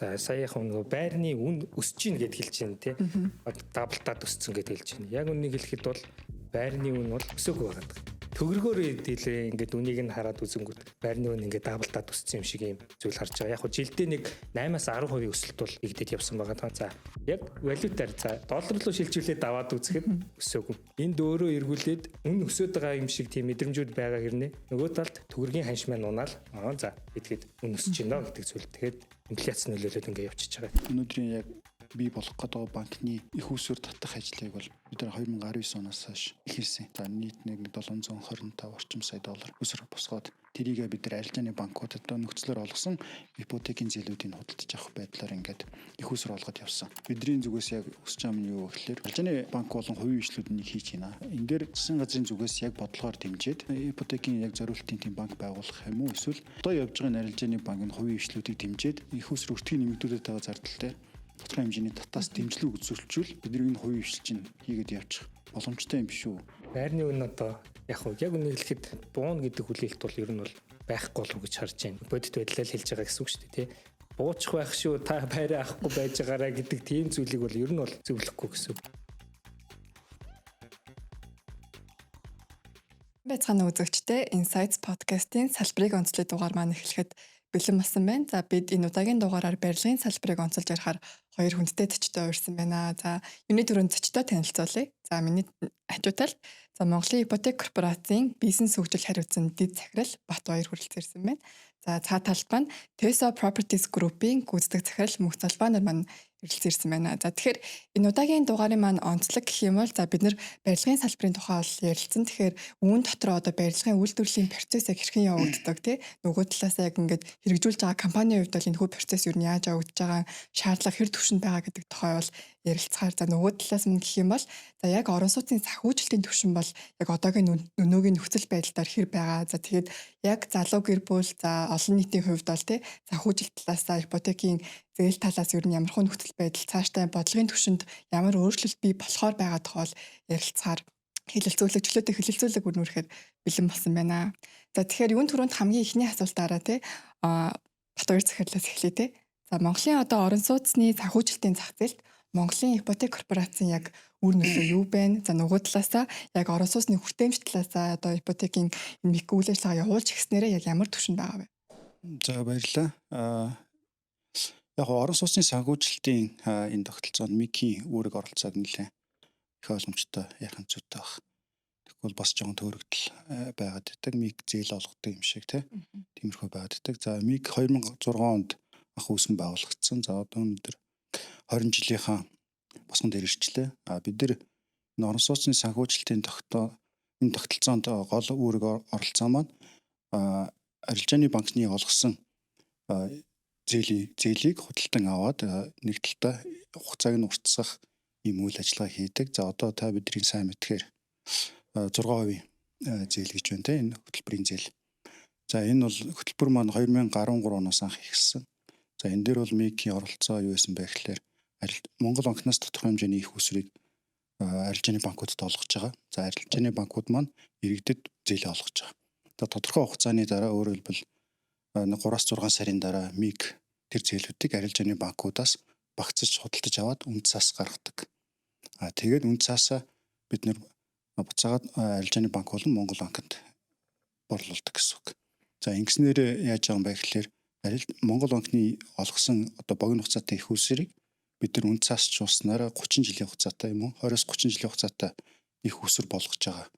За сая яг нөгөө байрны үн өсөж гин гэд хэлж байна тий. Даблтаад өссөн гэд хэлж байна. Яг үнийг хэлэхэд бол байрны үн бол өсөөгүй байгаа. Төгрөгөөр дийлээ ингээд үнийг нь хараад үзэнгүүт байрны үн ингээд даблтаад өссөн юм шиг юм зүйл харж байгаа. Яг хөө жилдээ нэг 8-аас 10% өсөлт бол игдэд явсан байгаа. За яг валютаар за доллар руу шилжүүлээд аваад үзэхэд өсөөгүй. Энд өөрөө эргүүлээд үн өсөд байгаа юм шиг тийм мэдрэмжүүд байгаа хэрнээ. Нөгөө талд төгрөгийн ханш маань унаал за эдгээд үн өсөж байна гэдэг зүйл. Тэгэхээр инфляц нөлөөлөд ингээд явчихж байгаа. Өнөөдрийн яг бий болох гэдэг банкны их усүр татах ажлыг бол бид нар 2019 оноос хойш эхэлсэн. За нийт нэг 725 орчим сая доллар усүр босгоод тэрийгээ бид нар арилжааны банкудад нөхцлөөр олгосон ипотекийн зээлүүдийг худалдаж авах байдлаар ингээд их усүр олгоод явсан. Бидний зүгээс яг өсч байгаа нь юу гэхээр арилжааны банк болон хувийн ишлүүднийг хийж байна. Энд дээр засгийн газрын зүгээс яг бодлогоор дэмжиж ипотекийн яг зориултын тийм банк байгуулах юм уу эсвэл одоо явж байгаа арилжааны банк нь хувийн ишлүүдийг дэмжиж их усүр өртгийн нэмэгдүүлээд байгаа зардал дээр тодорхой хэмжээний татаас дэмжлэг үзүүлчихвэл бидний энэ хувийн хвшил чинь хийгээд явчих боломжтой юм биш үү? Байрны үн одоо яг үнийг хэлэхэд буун гэдэг хүлээлт бол ер нь бол байхгүй болов гэж харж байна. Бодит байдлаар хэлж байгаа гэсэн үг шүү дээ, тий. Буучих байх шүү, та байраа авахгүй байж байгаараа гэдэг тийм зүйлийг бол ер нь бол зөвлөхгүй гэсэн үг. Байцгаана үзэгчдээ Insights podcast-ийн салбарыг онцлог дугаар маань эхлэхэд бэлэн болсон байна. За бид энэ удаагийн дугаараар барилгын салбарыг онцолж ярихаар хоёр хүндтэй зочтой урьсан байна. За юуны төрөнд зочтой танилцуулъя. За миний хажуу талд Монголын ипотек корпорацийн бизнес хөгжил хариуцсан дэд захирал Батбаяр хүрэлцэн ирсэн байна. За цаа талд маань Teso Properties Group-ийн гүйцэтгэх захирал Мөнх Залбаанар маань ирэлцэн ирсэн байна. За тэгэхээр энэ удаагийн дугаарын маань онцлог гэх юм бол за бид нар барилгын салбарын тухай бол ярилцсан. Тэгэхээр үүн дотор одоо барилгын үйлдвэрлэлийн процесс яг хэрхэн явагддаг тий нөгөө талаас яг ингээд хэрэгжүүлж байгаа компанийн хувьд бол энэ хүү процесс юу яаж явагдаж байгаа шаардлага хэр түвшинд байгаа гэдэг тухай бол ярилцахаар за нөгөө талаас мөн гэх юм бол за яг орон сууцны санхүүжилтийн түвшин бол яг одоогийн өнөөгийн нөхцөл байдлаар хэр байгаа. За тэгээд яг залуу гэр бүл за олон нийтийн хувьд бол тий санхүүжилт талаас ипотекийн зээл талаас ер нь ямархуу нөхцөл байдал цаашдаа бодлогын түвшинд ямар өөрчлөлт бий болохоор байгаа тухай ярилцахаар чөлөөтэй хэлэлцүүлэг өрнөөрөөр бэлэн болсон байна. За тэгэхээр юун түрүүнд хамгийн ихний асуултаараа тий Батбаяр захирлаас эхлэе тий. За Монголын одоо орон сууцны санхүүжилтийн зах зээлд Монголын ипотек корпорацийн яг үр нөлөө юу байна? За нөгөө талаасаа яг орон сууцны хүртээмж талаасаа одоо ипотекийн энэ үйл ажиллагаа явуулж гиснээрээ яг ямар түвшинд байгаа вэ? За баярлалаа. Яг орон сууцны санхүүжилтийн энэ тогтолцоонд МИК-ийн үүрэг оролцоог нэлээд их ойлгомжтой яхан зүйтэй баг. Тэгвэл бас жоохон төөрөгдөл байгаад байдаг. МИК зээл олгодог юм шиг тиймэрхүү байгаад байдаг. За МИК 2006 онд анх үүсгэн байгуулагдсан. За одоо өнөөдөр 20 жилийнхаа босгонд ирчихлээ. Бид нар энэ орон сууцны санхүүжилтийн энэ тогтолцоонд гол үүрэг оролцоо маань арилжааны банкны олгосон зээлийг худалдан аваад нэг талдаа хугацааг нь уртсах ийм үйл ажиллагаа хийдэг. За одоо та бидний сайн мэдхээр 6% зээл гэж байна те энэ хөтөлбөрийн зээл. За энэ бол хөтөлбөр маань 2013 оноос анх эхэлсэн. За энэ дээр бол МИК-ийн оролцоо юу байсан бэ гэхээр Монгол банкнаас тодорхой хэмжээний их усрыг арилжааны банкудад олгож байгаа. За арилжааны банкуд маань иргэдэд зээлээ олгож байгаа. За тодорхой хугацааны дараа өөрөөр хэлбэл 3-6 сарын дараа МИК тэр зээлүүдийг арилжааны банкудаас багцаж худалдаж аваад үнд цаас гаргадаг. Тэгээд үнд цаасаа бид нэр буцаагаад арилжааны банк болон Монгол банкнд борлуулдаг гэсэн үг. За ингэснээр яаж байгаа юм бэ гэхээр Монгол банкны олгосон одоо богино хугацаатай их усрыг бид нар үнд цаас чууснараа 30 жилийн хугацаатай юм уу 20-30 жилийн хугацаатай их уср болгож байгаа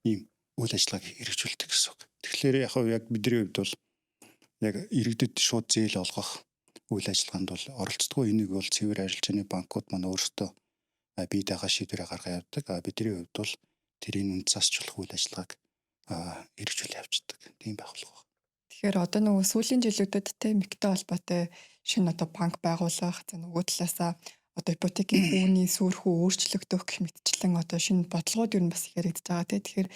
ийм үйл ажиллагааг хэрэгжүүлдэг гэсэн үг. Тэгэхээр яг бидний хувьд бол яг иргэдэд шууд зээл олгох үйл ажиллагаанд бол оролцдоггүй. Энийг бол цэвэр арилжааны банкуд маань өөрсдөө бие дагаа шийдвэрээ гаргаж явдаг. Бидний хувьд бол тэрийн үнд цаасчлах үйл ажиллагааг хэрэгжүүл явждаг. Тийм байгууллага. Тэгэхээр одоо нөгөө сүүлийн жилүүдэд те МИК-тэй холбоотой шинэ одоо банк байгуулах за нөгөө талаасаа одоо ипотекийн хүүний сүрхүү өөрчлөгдөх гэх мэтчлэн одоо шинэ бодлогод юу нь бас яригдж байгаа те. Тэгэхээр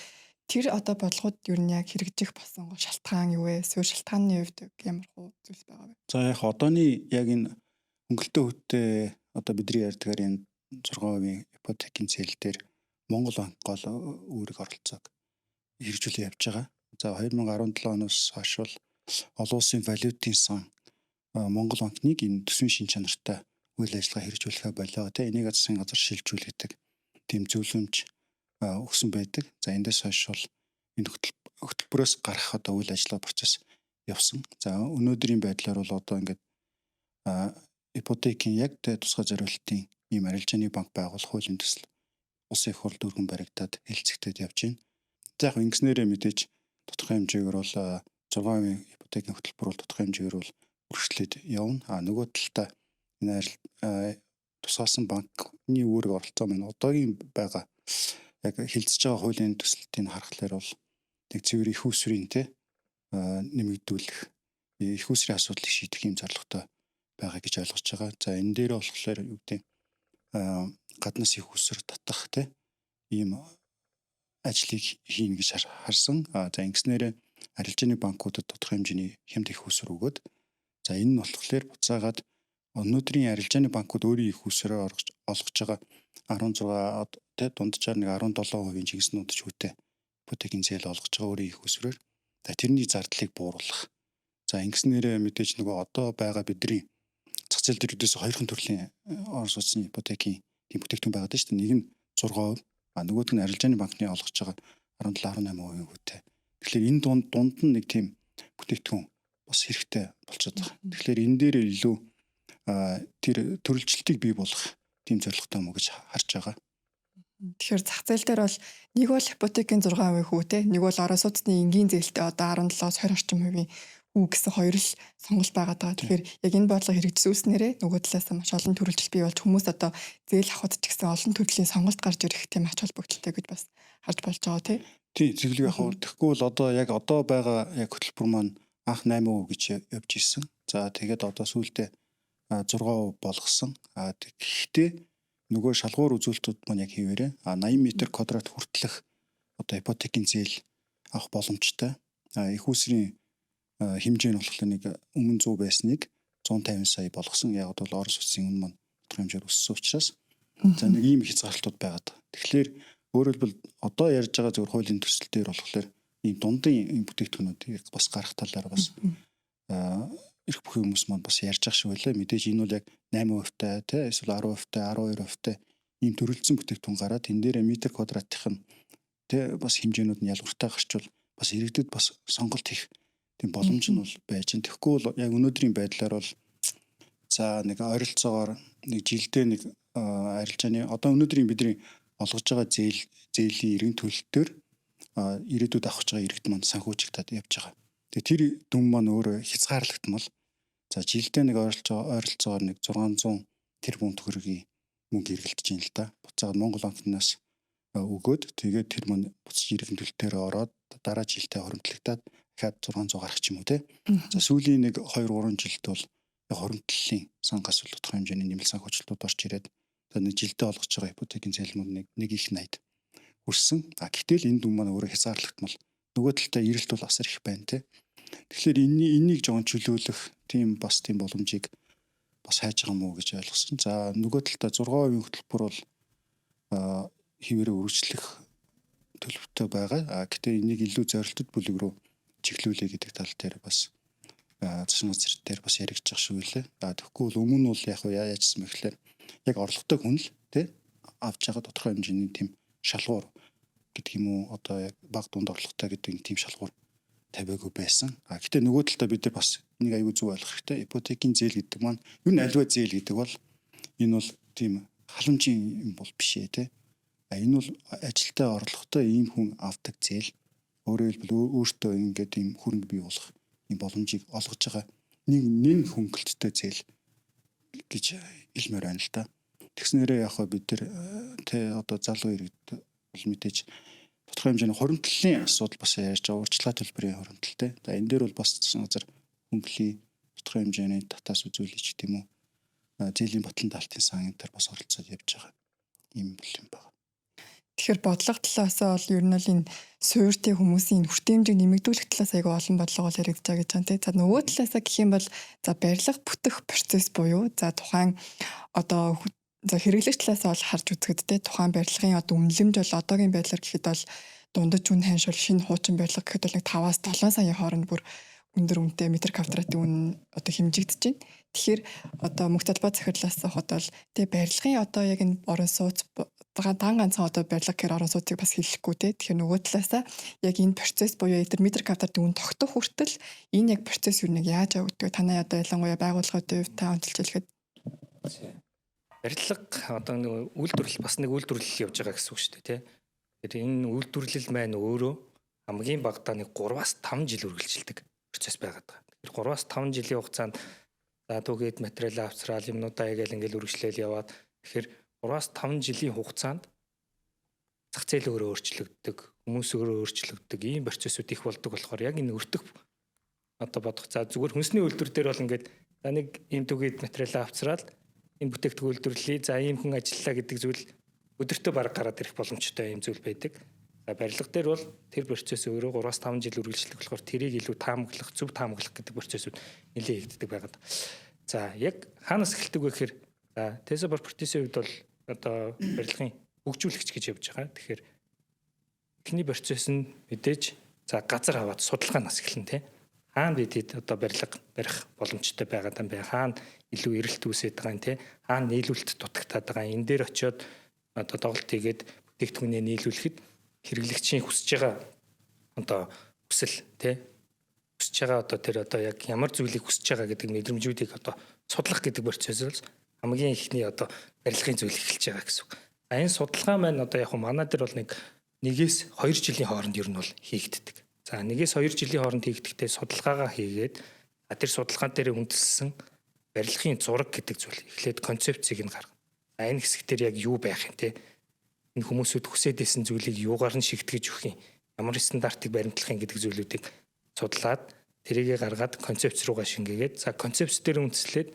тэр одоо бодлогод юу нь яг хэрэгжих болсон шалтгаан юу вэ? Суур шалтгааны хувьд ямар хөө зүйлс байгаа вэ? За яг одооны яг энэ хөнгөлөлтөө хөттэй одоо бидний ярьдгаар энэ 6% ипотекийн зээл дээр Монгол банк гол үүрэг оролцоог хэрэгжүүлээ явж байгаа. За 2017 оноос хойш бол олон улсын валютын сан Монгол банкныг энэ төсвийн шин чанартай үйл ажиллагаа хэрэгжүүлэхэ болоо те энийг засгийн газар шилжүүлдэг тийм зөвлөмж өгсөн байдаг. За эндээс хойш бол энэ хөтөлбөрөөс гарах одоо үйл ажиллагаа процесс явсан. За өнөөдрийн байдлаар бол одоо ингээд ипотекийн яг тусгай зориултын ийм арилжааны банк байгуулах хуулийн төсөл улсын их хурлд өргөн баригдаад хэлцэгдээд явж байна. За яг ингэснээрээ мэдээж тодорхой хэмжээгээр бол 6% ипотекийн хөтөлбөр бол тодорхой хэмжээгээр бол үргэлжлээд явна. Нөгөө талдаа энэ тусгаалсан банкны үүрэг оролцоо маань одоогийн байгаа яг хилцэж байгаа хуулийн төсөлтийг харахаар бол нэг цэвэр их усрын нэмэгдүүлэх их усрын асуудлыг шийдэх юм зорилготой байгаа гэж ойлгож байгаа. За энэ дээр болохоор юу гэдэг гаднаас их уср татах ийм ажлыг хийнэ гэж харсан. За ингэснээр арилжааны банкудад тодорхой хэмжээний хямд их уср өгөөд за энэ нь болохоор буцаагаад өнөөдрийн арилжааны банкуд өөрийн их усрээр олгож байгаа 16 дунджаар нэг 17% жигснүүд ч үүтэй ипотекийн зээл олгож байгаа өөрийн их усрээр за тэрний зардлыг бууруулах. За ингэснээр мэдээж нөгөө одоо байгаа бидний зах зээл дээрээс хоёрхан төрлийн орон сууцны ипотекийн тийм бүтээгдэхүүн байгаа даа шүү дээ. Нэг нь 6%, нөгөөд нь арилжааны банкны олгож байгаа 17-18% үүтэй. Тэгэхээр энэ дунд нь нэг тийм бүтээгдэхүүн бас хэрэгтэй болчиход байгаа. Тэгэхээр энэ дээр илүү тэр төрөлжилтийг бий болгох тийм зорилготой мөн гэж харж байгаа. Тэгэхээр зах зээл дээр бол нэг бол ипотекийн 6% хүү нэг бол орон сууцны энгийн зээлтэй одоо 17-20 орчим хувийн хүү гэсэн хоёр л сонголт байгаад байгаа. Тэгэхээр яг энэ бодлого хэрэгжүүлснээрээ нөгөө талаас маш олон төрөлжилт бий болж хүмүүс одоо зээл авахд ч гэсэн олон төрлийн сонголт гарч ирэх тийм ач холбогдолтой гэж бас харж болж байгаа тий. Тий, зөвлөг яг тэгэхгүй бол одоо байгаа яг хөтөлбөр маань анх 8% гэж явж ирсэн. За тэгээд одоо сүүлдээ 6% болгосон. Гэхдээ нөгөө шалгуур үзүүлэлтүүд маань яг хэвээрээ 80 м² хүртэлх одоо ипотекийн зээл авах боломжтой. Их усрын хэмжээ нь болохоор нэг өмнө 100 байсныг 150 сая болгосон. Яг бол орон сууцны үнэ маань тодорхой хэмжээр өссөн учраас за нэг ийм хязгаарлалтууд байгаад. Тэгэхээр өөрөөр хэлбэл одоо ярьж байгаа зөвхөн хуулийн төсөл дээр болохоор ийм дундын бүтээгдэхүүнүүдийг бас гарах талаар бас эрх бүхий хүмүүс маань бас ярьж байгаа шүү лээ. Мэдээж энэ бол яг 8% эсвэл 10%, 12% ийм төрөлцсөн бүтээгдэхүүн гараад энэ дээр метр квадратын бас хэмжээнүүд нь ялгууртай гарчвал бас иргэдэд бас сонголт хийх тийм боломж нь бол байж байна. Тэгэхгүй бол яг өнөөдрийн байдлаар бол за нэг ойролцоогоор нэг жилдээ нэг арилжааны одоо өнөөдрийн бидний олгож байгаа зээлийн иргэн төлөлтөөр ирээдүйд авах гэж байгаа иргэд маань санхүүжигдаад явж байгаа. Тэгээ тэр дүн маань өөрөө хязгаарлагдмал. За жилдээ нэг ойролцоогоор нэг 600 тэрбум төгрөгийн мөнгө эргэлдэж байна л да. Буцаад Монгол банкнаас өгөөд тэгээд тэр маань буцаж иргэн төлөлтөөр ороод дараа жилдээ хоримтлагдаад дахиад 600 гарах ч юм уу те. За сүүлийн нэг 2-3 жилд бол хоримтлалын сангаас бол тодорхой хэмжээний нэмэлт санхүүжилтүүд орж ирээд нэг жилдээ олгож байгаа ипотекийн зээлмүүд нэг их 80 хүрсэн. Гэтэл энэ дүн маань өөрөө хязгаарлагдмал. Нөгөө талдаа эрэлт бол асар их байна те. Тэгэхээр энийг жоон чөлөөлөх тийм боломжийг бас хайж байгаа мó гэж ойлгосон. За нөгөө талдаа 6% хөтөлбөр бол хэвээрээ үргэлжлэх төлөвтэй байгаа. Гэтэ энийг илүү зорилттой бүлэг рүү чиглүүлээ гэдэг тал дээр бас засгийн газар дээр бас яригдчих шүү лээ. Тэгэхгүй бол өмнө нь бол яг яажсан мэхлээр яг орлоготой хүн л авч байгаа тодорхой хэмжээний тийм шалгуур гэдэг юм уу одоо яг бага дунд орлоготой гэдэг тийм шалгуур тавиагүй байсан. Гэтэ нөгөө талдаа бид нар бас нэг аюул зүг ойлгох хэрэгтэй. Ипотекийн зээл гэдэг маань юу н альва зээл гэдэг бол энэ бол тийм халамжийн юм бол биш ээ. Энэ бол ажилтай орлоготой ийм хүн авдаг зээл. Өөрөөр хэлбэл өөртөө ингээд ийм хөрөнгө бий болох ийм боломжийг олгож байгаа нэг хөнгөлттэй зээл гэж хэлмээр байна л да. Тэгснээрээ яг бид нар одоо залуу иргэд бол мэдээж тодорхой хэмжээний хоримтлалын асуудал бас ярьж байгаа. Урьдчилан төлбөрийн хоримтлалтай. За энэ дээр бол бас засгийн газар хөнгөлийн тодорхой хэмжээний татаас үзүүлж гэдэг юм уу. Зээлийн батлан даалтын сан энэ төр бас оролцоод явж байгаа юм бол юм байна. Тэгэхээр бодлого талаасаа бол ер нь л энэ суурьтай хүмүүсийн хүртээмжийг нэмэгдүүлэх талаас айгүй олон бодлого бол яригдж байгаа гэж байна тийм. За нөгөө талаасаа гэх юм бол за барилга бүтэх процесс буюу за тухайн одоо хэрэглэгч талаасаа бол харж үзэхэд тийм тухайн барилгын одоо үнэлэмж бол одоогийн байдлаар гэхэд бол дундаж үн ханшвал шинэ хуучин барилга гэхэд бол нэг 5-7 саяын хооронд бүр өндөр үнэтэй метр квадратын үн одоо хэмжигдэж байна. Тэгэхээр одоо мөнгө талбай захирлаас бодвол тэгээ барилгын одоо яг энэ орон сууц дан ганцхан одоо барилга гэхээр орон сууцыг бас хэлэхгүй те. Тэгэхээр нөгөө талаасаа яг энэ процесс буюу тэр метр квадратын үн тогтох хүртэл энэ яг процесс юу нэг яаж явагддаг? Танай одоо ялангуяа байгууллагын хувьд та онцолж хэлэхэд барилга одоо нэг үйлдвэрлэл бас нэг үйлдвэрлэл явж байгаа гэсэн үг шүү дээ тий. Тэгэхээр энэ үйлдвэрлэл маань өөрөө хамгийн багадаа нэг 3-5 жил үргэлжилдэг процесс байгаад байгаа. Тэгэхээр 3-5 жилийн хугацаанд за түгээд материал авчрал юмнуудаа яг л ингээл үргэлжлээл яваад тэгэхээр 3-5 жилийн хугацаанд зах зээл өөрөө өөрчлөгддөг, хүмүүс өөрөө өөрчлөгддөг ийм процессууд их болдог болохоор яг энэ өртөх одоо бодох за зүгээр хүнсний үйлдвэр дээр бол ингээд за нэг ийм түгээд материал авчрал энэ бүтээгдэхүүн үйлдвэрлэлийг за ийм хүн ажиллаа гэдэг зүйл өдөртөө бараг гараад ирэх боломжтой юм зүйл байдаг. За барилга дээр бол тэр процесс өөрөө 3-5 жил үргэлжлэх болохоор тэрийг илүү таамаглах, зөв таамаглах гэдэг процессууд нэлээд хийгддэг байгаад. За яг хаанаас эхэлдэг вэ гэхээр за Tesla Properties-ийн хувьд бол одоо барилгын хөгжүүлэгч гэж явж байгаа. Тэгэхээр эхний процесс нь мэдээж за газар аваад судалгаанаас эхэлнэ тий. Хаана бидэд одоо барилга барих боломжтой байгаад юм бэ? Хаана илүү эрэлт үүсээд байгаа юм те? Хаана нийлүүлэлт дутагтаад байгаа юм? Энэ дээр очиод одоо тоглолт хийгээд бүтээгдэхүүнээ нийлүүлэхэд хэрэглэгчийн хүсэж байгаа одоо хүсэл те? Хүсэж байгаа одоо тэр одоо яг ямар зүйлийг хүсэж байгаа гэдэг мэдрэмжүүдийг одоо судлах гэдэг процесс хамгийн ихний одоо барилгын зүйл эхэлж байгаа гэсэн үг. Энэ судалгаа маань одоо яг манай дээр бол нэг 1-2 жилийн хооронд ер нь бол хийгддэг. За 1-2 жилийн хооронд хийгдэхдээ судалгаагаа хийгээд тэр судалгаан дээр үндэслэн барилгын зураг гэдэг зүйл эхлээд концепцийг нь гаргана. Энэ хэсэг дээр яг юу байх юм те? Энэ хүмүүсүүд хүсээд исэн зүйлийг юугаар нь шигтгэж өгөх юм? Ямар стандартыг баримтлах юм гэдэг зүйлүүдийг судлаад тэрийгэ гаргаад концепц руугаа шингээгээд за концепц дээр үндэслээд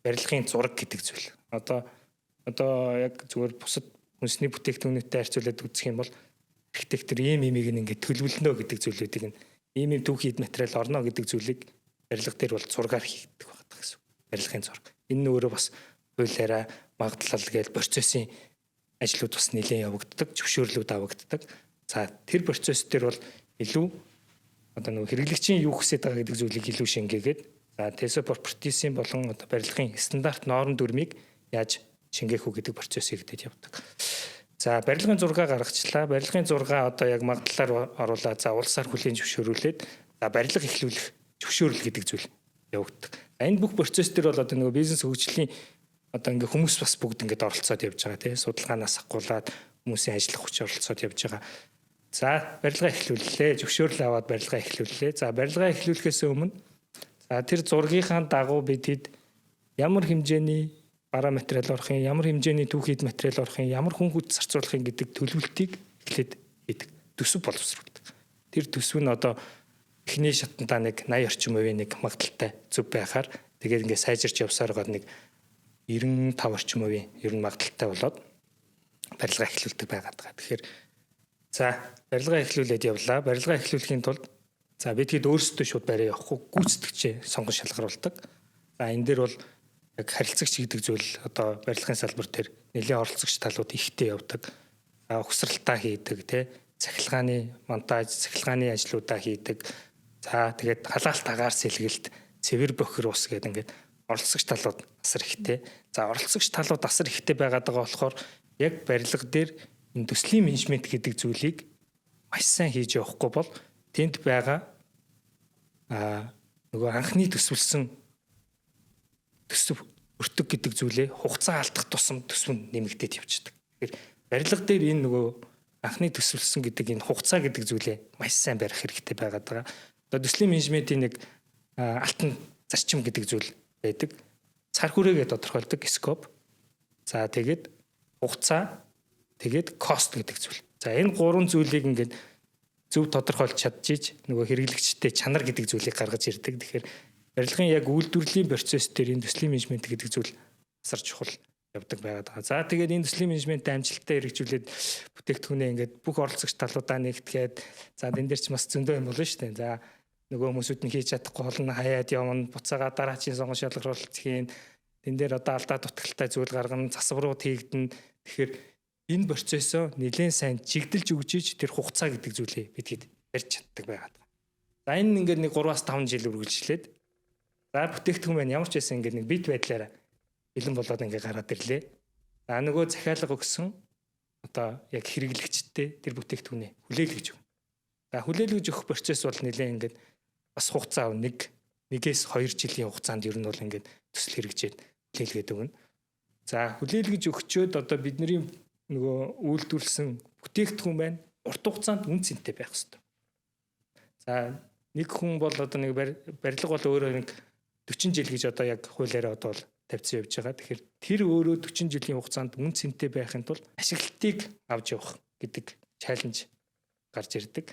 барилгын зураг гэдэг зүйл. Одоо яг зүгээр бусад хүнсний бүтээгдэхүүнүүтэй харьцуулаад үзэх юм бол архитектор ийм имийг ингээд төлөвлөнө гэдэг зүйлүүдийг ийм түүхийд материал орно гэдэг зүйлийг барилга дээр бол зургаар хийгддэг байна гэсэн. Барилгын зураг. Энэ нь өөрөө бас хуулиараа магадлал гээл процессын ажлууд бас нэлээд явагддаг, зөвшөөрлүүд авагддаг. За тэр процесс дээр бол илүү одоо нөгөө хэрэглэгчийн юу хүсэж байгаа гэдэг зүйлийг илүү шингээгээд за Tesla Properties-ийн болон одоо барилгын стандарт норм дүрмийг яаж шингээх үү гэдэг процесс хийгдэж явдаг. За барилгын зургаа гаргачлаа. Барилгын зургаа одоо яг магадлалаар оруулаад за улсаар хүлээн зөвшөөрүүлээд за барилга эхлүүлэх зөвшөөрөл гэдэг зүйл явагддаг. Энэ бүх процесс дээр бол одоо нөгөө бизнес хөгжлийн одоо ингээ хүмүүс бас бүгд ингээд оролцоод явж байгаа тийм судалгаанаас ахгуулаад хүмүүсийн ажиллах хүч оролцоод явж байгаа. За барилга эхлүүллээ. Зөвшөөрөл аваад барилга эхлүүллээ. За барилга эхлүүлэхээс өмнө за тэр зургийнхаа дагуу бид ямар хэмжээний бараа материал орох юм, ямар хэмжээний түүхийд материал орох юм, ямар хүн хүч зарцуулах юм гэдэг төлөвлөлтийг эхлээд хийдэг. Төсөв боловсруулдаг. Тэр төсөв нь одоо эхний шатндаа нэг 80 орчим хувийн нэг магадaltaй зөв байхаар тэгээд ингээд сайжирч явсаар гоод нэг 95 орчим хувийн ер нь магадaltaй болоод барилга эхлүүлдэг байгаад байгаа. Тэгэхээр за барилга эхлүүлээд явлаа. Барилга эхлүүлэхийн тулд за бид хэд өөрсдөө шууд барай явахгүй гүйцэтгэгчээ сонгон шалгаруулдаг. За энэ дээр бол яг харилцагч гэдэг зүйл одоо барилгын салбар дээр нэлээд оролцогч талууд ихтэй явдаг. Ухсралтаа хийдэг, цахилгааны монтаж, цахилгааны ажлуудаа хийдэг. За тэгээд халаалт агаар сэлгэлт, цэвэр бохир ус гэдэг ингээд оролцогч талууд асар ихтэй. За оролцогч талууд асар ихтэй байгаад байгаа болохоор яг барилга дээр энэ төслийн менежмент гэдэг зүйлийг маш сайн хийж явахгүй бол тэнд байгаа нөгөө анхны төсвөлсөн төсөв өртөг гэдэг зүйлээ хугацаа алдах тусам төсөв нь нэмэгдээд явчихдаг. Тэгэхээр барилга дээр энэ нөгөө анхны төсвөлсөн гэдэг энэ хугацаа гэдэг зүйлээ маш сайн барих хэрэгтэй байгаад байгаа. Одоо төслийн менежментийн нэг алтан зарчим гэдэг зүйл байдаг. Цар хүрээгээ тодорхойлдог скоп. За тэгээд хугацаа, тэгээд кост гэдэг зүйл. За энэ гурван зүйлийг ингээд зөв тодорхойлж чадчих нөгөө хэрэглэгчтэй чанар гэдэг зүйлийг гаргаж ирдэг. Тэгэхээр барилгын яг үйлдвэрлэлийн процесс дээр энэ төслийн менежмент гэдэг зүйл асар чухал явдаг байгаад байгаа. За тэгээд энэ төслийн менежменттэй амжилттай хэрэгжүүлээд бүтээгдэхүүнээ ингээд бүх оролцогч талуудаа нэгтгээд за энэ дээр ч бас зөндөө юм болно шүү дээ. За нөгөө хүмүүсүүд нь хийж чадахгүй болно хаяад явна, буцаага дараачийн сонгон шалгаруулалт хийн. Тэн дээр одоо алдаа дутагтай зүйл гаргана, засварууд хийгдэн. Тэгэхээр энэ процессоо нэлээд сайн чигдэлж өгч тэр хугацаа гэдэг зүйлээ бид хэд барьж чаддаг байгаад байна. За энэ ингээд нэг 3-5 жил үргэлжлээд за бүтээгдэхүүн маань ямар ч байсан ингээд нэг бит байдлаараа бэлэн болоод ингээд гараад ирлээ. За нөгөө захиалга өгсөн одоо яг хэрэглэгчтэй тэр бүтээгдэхүүнээ хүлээлгэж өгнө. За хүлээлгэж өгөх процесс бол нэлээд ингээд бас хугацаа 1-2 жилийн хугацаанд ер нь бол ингээд төсөл хэрэгжээд хүлээлгээд өгнө. За хүлээлгэж өгчөөд одоо бидний нөгөө үйлдвэрлэсэн бүтээгдэхүүн байна. Урт хугацаанд үн цэнтэй байх хэрэгтэй. За нэг хүн бол одоо нэг барилга бол өөрөө нэг 40 жил гэж одоо яг хуулиараа одоо бол тавьсан явж байгаа. Тэгэхээр тэр өөрөө 40 жилийн хугацаанд үн цэнтэй байхын тулд ашиглалтыг авч явах гэдэг чаленж гарч ирдэг.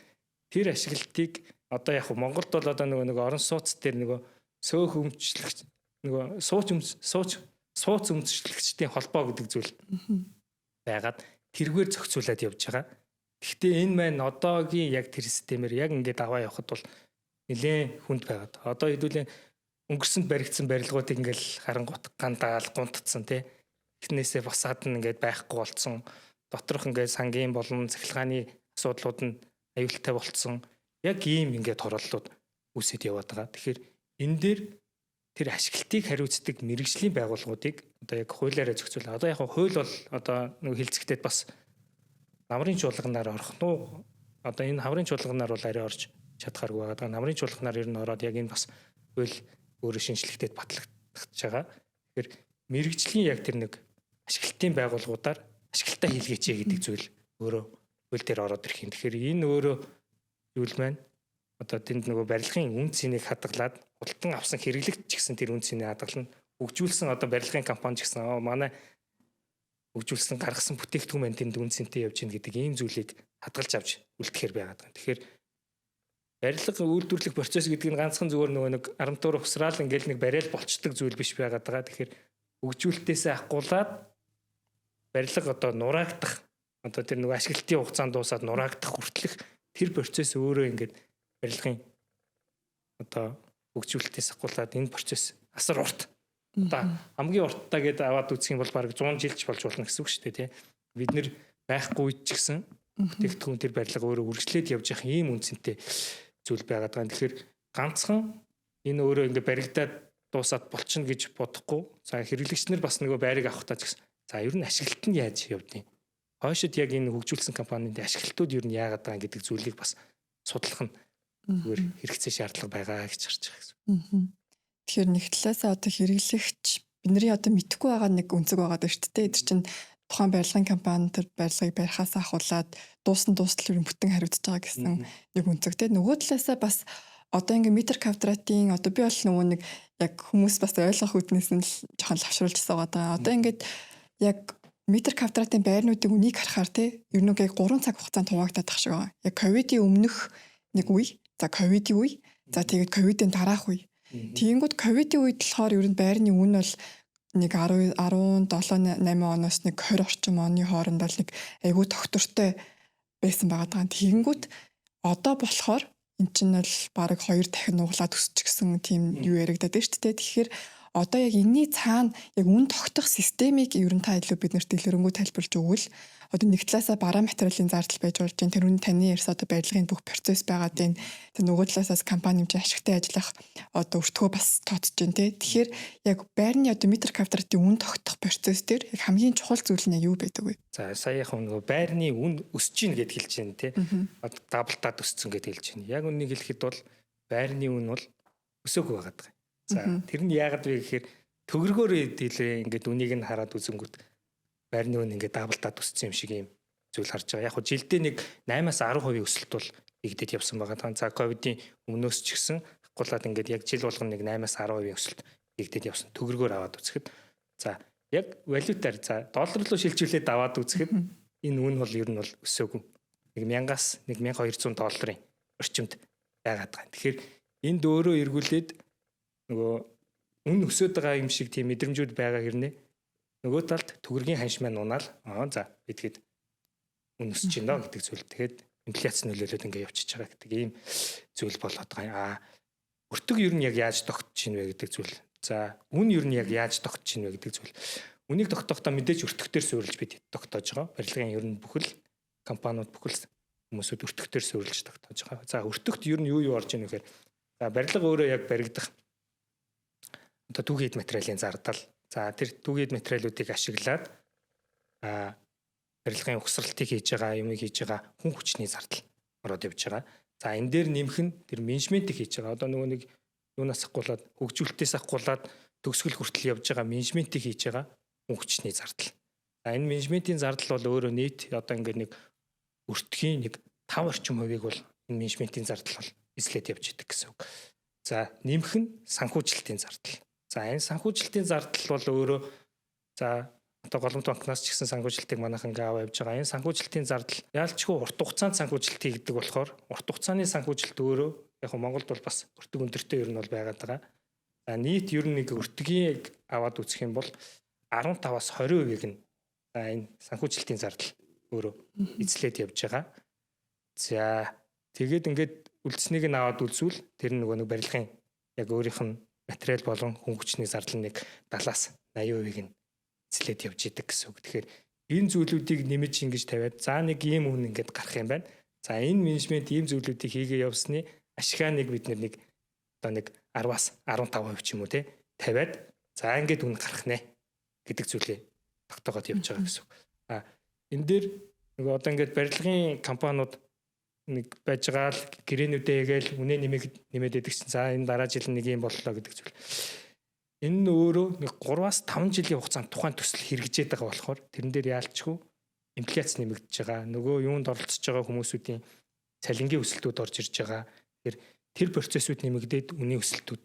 Тэр ашиглалтыг одоо яг Монголд бол одоо нөгөө орон сууц дээр нөгөө сөөх өмчлөгч нөгөө сууц өмчлөгчдийн холбоо гэдэг зүйл байгаад тэргээр зохицуулаад явж байгаа. Гэхдээ энэ маань одоогийн яг тэр системээр яг ингээд аваа явахад бол нэлээд хүнд байгаад. Одоо хэдүүлээ өнгөрсөнд баригдсан барилгуудыг ингээл харангуут гандаал гунтцсан тий. Эхнээсээ босаад нь ингээд байхгүй болцсон. Доторх ингээд сангийн болон цахилгааны асуудлууд нь аюултай болцсон. Яг ийм ингээд хорлолууд үсэд яваад байгаа. Тэгэхээр энэ дээр тэр ашиглалтыг хариуцдаг мэрэгжлийн байгууллагуудыг одоо яг хуулиараа зохицуулаа. Одоо яг хууль бол одоо нэг хэлцэгтээд бас намрын чуулганаар орох нь одоо энэ хаврын чуулганаар бол арай орж чадхааргүй байгаа. Намрын чуулганаар ер нь ороод яг энэ бас хууль өөрөө шинжлэхтэд батлагдаж байгаа. Тэгэхээр мэрэгжлийн яг тэр нэг ашиглалтын байгууллагуудаар ашиглалтаа хийлгээч гэдэг зүйл өөрөө хууль дээр ороод ирэх юм. Тэгэхээр энэ өөрөө юу л маань одоо тэнд нөгөө барилгын үн цэнийг хадгалаад худалдан авсан хэрэглэгч ч гэсэн тэр үн цэнийг хадгална. Хөгжүүлсэн одоо барилгын компани ч гэсэн манай хөгжүүлсэн гаргасан бүтээгдэхүүн маань тэнд үн цэнтэй явж гин гэдэг ийм зүйлийг хадгалж авч үлдэхээр байгаад байгаа. Тэгэхээр барилга үйлдвэрлэх процесс гэдэг нь ганцхан зүгээр нөгөө нэг арматур ухсраал ингээл нэг барайл болцдог зүйл биш байгаад байгаа. Тэгэхээр хөгжүүлэлтээсээ ахгуулаад барилга одоо нураагдах одоо тэр нөгөө ашиглалтын хугацаанд дуусаад нураагдах хүртэлх тэр процесс өөрөө ингээд барилгын одоо хөгжүүлэлтээс ахгуулаад энэ процесс асар урт. Одоо хамгийн урттаа гэдээ аваад үзэх юм бол бараг 100 жилч болж болно гэсэн үг шүү дээ тий. Бид нэр байхгүй ч гэсэн бүтээгдэхүүн тэр барилга өөрөө үргэлжлээд явж явах ийм үнцэнтэй зүйл байгаад байгаа. Тэгэхээр ганцхан энэ өөрөө ингээд баригдаад дуусаад болчихно гэж бодохгүй. За хэрэглэгч нар бас нөгөө байрыг авах таа гэсэн. За ер нь ашиглалт нь яаж явдیں۔ Хойшид яг энэ хөгжүүлсэн компанид ашиглалтууд ер нь яагаад байгаа гэдэг зүйлийг бас судлах нь зүгээр хэрэгцээ шаардлага байгаа гэж харж байгаа гэсэн. Тэгэхээр нэг талаасаа одоо хэрэглэгч бидний одоо мэдэхгүй байгаа нэг үнцэг байгаа даа шүү дээ. Тэр чинь тухайн барилгын компани тэр барилгыг барихаас ахуулаад дуустал ер нь бүтэн хариуцж байгаа гэсэн нэг үнцэг те. Нөгөө талаасаа бас одоо ингээ метр квадратын одоо би бол нөгөө нэг яг хүмүүс бас ойлгох үүднээс нь л жоохон лавшруулжсан байгаа. Одоо ингээд яг метр квадратын байрнуудын үнийг харахаар те ер нь яг 3 цаг хугацаанд хуваагдаад тах шиг байгаа. Яг ковидын өмнөх нэг үе, за ковидын үе, за тэгээд ковидын дараах үе. Тэгэнгүүт ковидын үед болохоор ер нь байрны үн бол нэг 17-8 оноос нэг 20 орчим оны хооронд л нэг айгүй тогтвортой байсан байгаа. Тэгэнгүүт одоо болохоор эн чинь бол бараг 2 дахин нуглаад өсчихсэн тийм юу яригадаад байна шүү дээ. Тэгэхээр одоо яг энэний цаана яг үн тогтох системийг ер нь та илүү биднэрт дэлгэрэнгүй тайлбарлаж өгвөл одоо нэг талаасаа бараа материалын зардал байж болж байна. Тэр үн таны ярьсан одоо барилгын бүх процесс байгаад байна. Тэр нөгөө талаасаас компани хэмжээ ашигтай ажиллах одоо өртгөө бас тооцож байна те. Тэгэхээр яг байрны одоо метр квадратын үн тогтох процесс дээр яг хамгийн чухал зүйл нь юу байдаг вэ? За сая яг нөгөө байрны үн өсөж гин гэд хэлж байна те. Одоо даблдаад өссөн гэд хэлж байна. Яг үнийг хэлэхэд бол байрны үн бол өсөөгүй байгаа даа. За тэр нь яагаад вэ гэхээр төгрөгөөр дийлээ ингээд үнийг нь хараад үзэнгүүт байрны үн ингээд даблдаад өссөн юм шиг юм зүйл харж байгаа. Яг хөө жилдээ нэг 8-10% өсөлт бол игдэд явсан байгаа. За ковидын өмнөөс ч гэсэн хагуулаад ингээд яг жил болгоно нэг 8-10% өсөлт игдэд явсан. Төгрөгөөр аваад үзэхэд за яг валютаар за доллар руу шилжүүлээд аваад үзэхэд энэ үн бол ер нь бол өсөөгүй. Нэг 1000-аас 1200 долларын орчимд байгаад байгаа. Тэгэхээр энд өөрөө эргүүлээд нөгөө үн өсөд байгаа юм шиг тийм мэдрэмжүүд байгаа хэрнээ нөгөө талд төгрөгийн ханш маань унаал за бидгээд үн өсөж байна гэдэг зүйл. Тэгээд инфляц нөлөөлөд ингээд явчихж байгаа гэдэг ийм зүйл болоод байгаа. Өртөг ер нь яг яаж тогтож ийн вэ гэдэг зүйл. За үн ер нь яг яаж тогтож ийн вэ гэдэг зүйл. Үнийг тогтохдоо мэдээж өртөгтөр суурилж бид тогтоож байгаа. Барилгын ер нь бүхэл компаниуд бүхэл хүмүүсүүд өртөгтөр суурилж тогтоож байгаа. За өртөгт ер нь юу орж ийн гэхээр за барилга өөрөө яг баригдах одоо түгэд материалын зардал. За тэр түгэд материалуудыг ашиглаад барилгын угсралтыг хийж байгаа, юмыг хийж байгаа хүн хүчний зардал ороод явж байгаа. За энэ дээр нэмэх нь тэр менежментийг хийж байгаа. Одоо нөгөө нэг юунаас ахгуулаад хөгжүүлэлтээс ахгуулаад төгсгөл хүртэл явж байгаа менежментийг хийж байгаа хүн хүчний зардал. За энэ менежментийн зардал бол өөрөө нийт одоо ингээд нэг өртгийн нэг 5 орчим хувийг бол энэ менежментийн зардал бол эслээд явж идэг гэсэн үг. За нэмэх нь санхүүжилтийн зардал. За энэ санхүүжилтийн зардал бол өөрөө за одоо Голомт банкнаас ч гэсэн санхүүжилтийг манайхан ингээ аваа явж байгаа. Энэ санхүүжилтийн зардал яалчгүй урт хугацаанд санхүүжилт хийгдэг болохоор урт хугацааны санхүүжилт өөрөө яг нь Монголд бол бас өртөг өндөртэй ер нь бол байгаад байгаа. За нийт ер нь нэг өртгийг аваад үзэх юм бол 15-аас 20% нь за энэ санхүүжилтийн зардал өөрөө эзлээд явж байгаа. За тэгээд ингээд үлдсэнийг нь аваад үзвэл тэр нөгөө нэг барилгын яг өөрийнх нь материал болон хүн хүчний зардал нэг 70-аас 80% нь эзлээд явж идэг гэсэн үг. Тэгэхээр энэ зүйлүүдийг нэмж ингэж тавиад за нэг ийм үн ингээд гарах юм байна. За энэ менежмент ийм зүйлүүдийг хийгээ явсны ашигааныг бид нэг одоо нэг 10-аас 15% ч юм уу те тавиад за ингээд үн гарах нэ гэдэг зүйлээ тогтоогоод явж байгаа гэсэн үг. Энэ дээр нөгөө одоо ингээд барилгын компаниуд нэг байж байгаа л гэрээнүүдээ хийгээл үнэ нэмээд идэг чинь за энэ дараа жил нэг юм боллоо гэдэг зүйл. Энэ нь өөрөө нэг 3-аас 5 жилийн хугацаанд тухайн төсөл хэрэгжээд байгаа болохоор тэрэн дээр яалчгүй инфляц нэмэгдэж байгаа. Нөгөө юунд оролцож байгаа хүмүүсүүдийн цалингийн өсөлтүүд орж ирж байгаа. Тэр процессүүд нэмэгдээд үнийн өсөлтүүд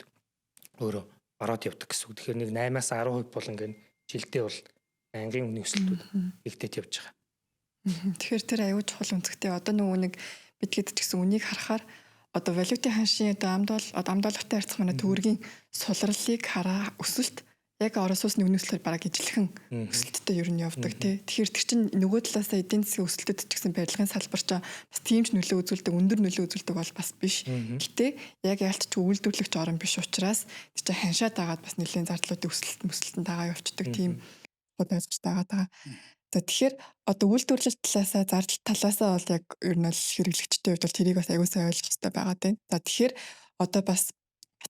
өөрөө ороод явдаг гэсэн үг. Тэгэхээр нэг 8-аас 10% бол ингээд жилдээ бол ангийн үнийн өсөлтүүд нэгдээд явж байгаа. Тэгэхээр тэр аюул чухал үнцгтэй. Одоо нөгөө нэг бид хэд ч гэсэн үнийг харахаар одоо валютын ханшийн одоо амдолтой харьцах манай төгрөгийн сулралыг хараа өсөлт яг Орос улсны үнийн өсөлтөөр бараг ижилхэн өсөлттэй ер нь явдаг тий. Тэгэхээр тэр чинь нөгөө талаасаа эдийн засгийн өсөлтөд ч гэсэн барилгын салбар ч бас тийм ч нөлөө үзүүлдэг, өндөр нөлөө үзүүлдэг бол бас биш. Гэтэ яг яалтч үйлдвэрлэгч орн биш учраас тэр чинь ханшаад байгаад бас нэлээд зардлуудын өсөлтөнд дагаа явцдаг тийм ойлголттой байгаа. За тэгэхээр одоо үйлдвэрлэлт талаасаа зардал талаасаа бол яг ер нь бол хэрэглэгчдийн хувьд бол тэрийг бас аягүй сайн ойлгох хэрэгтэй байгаа тийм. За тэгэхээр одоо бас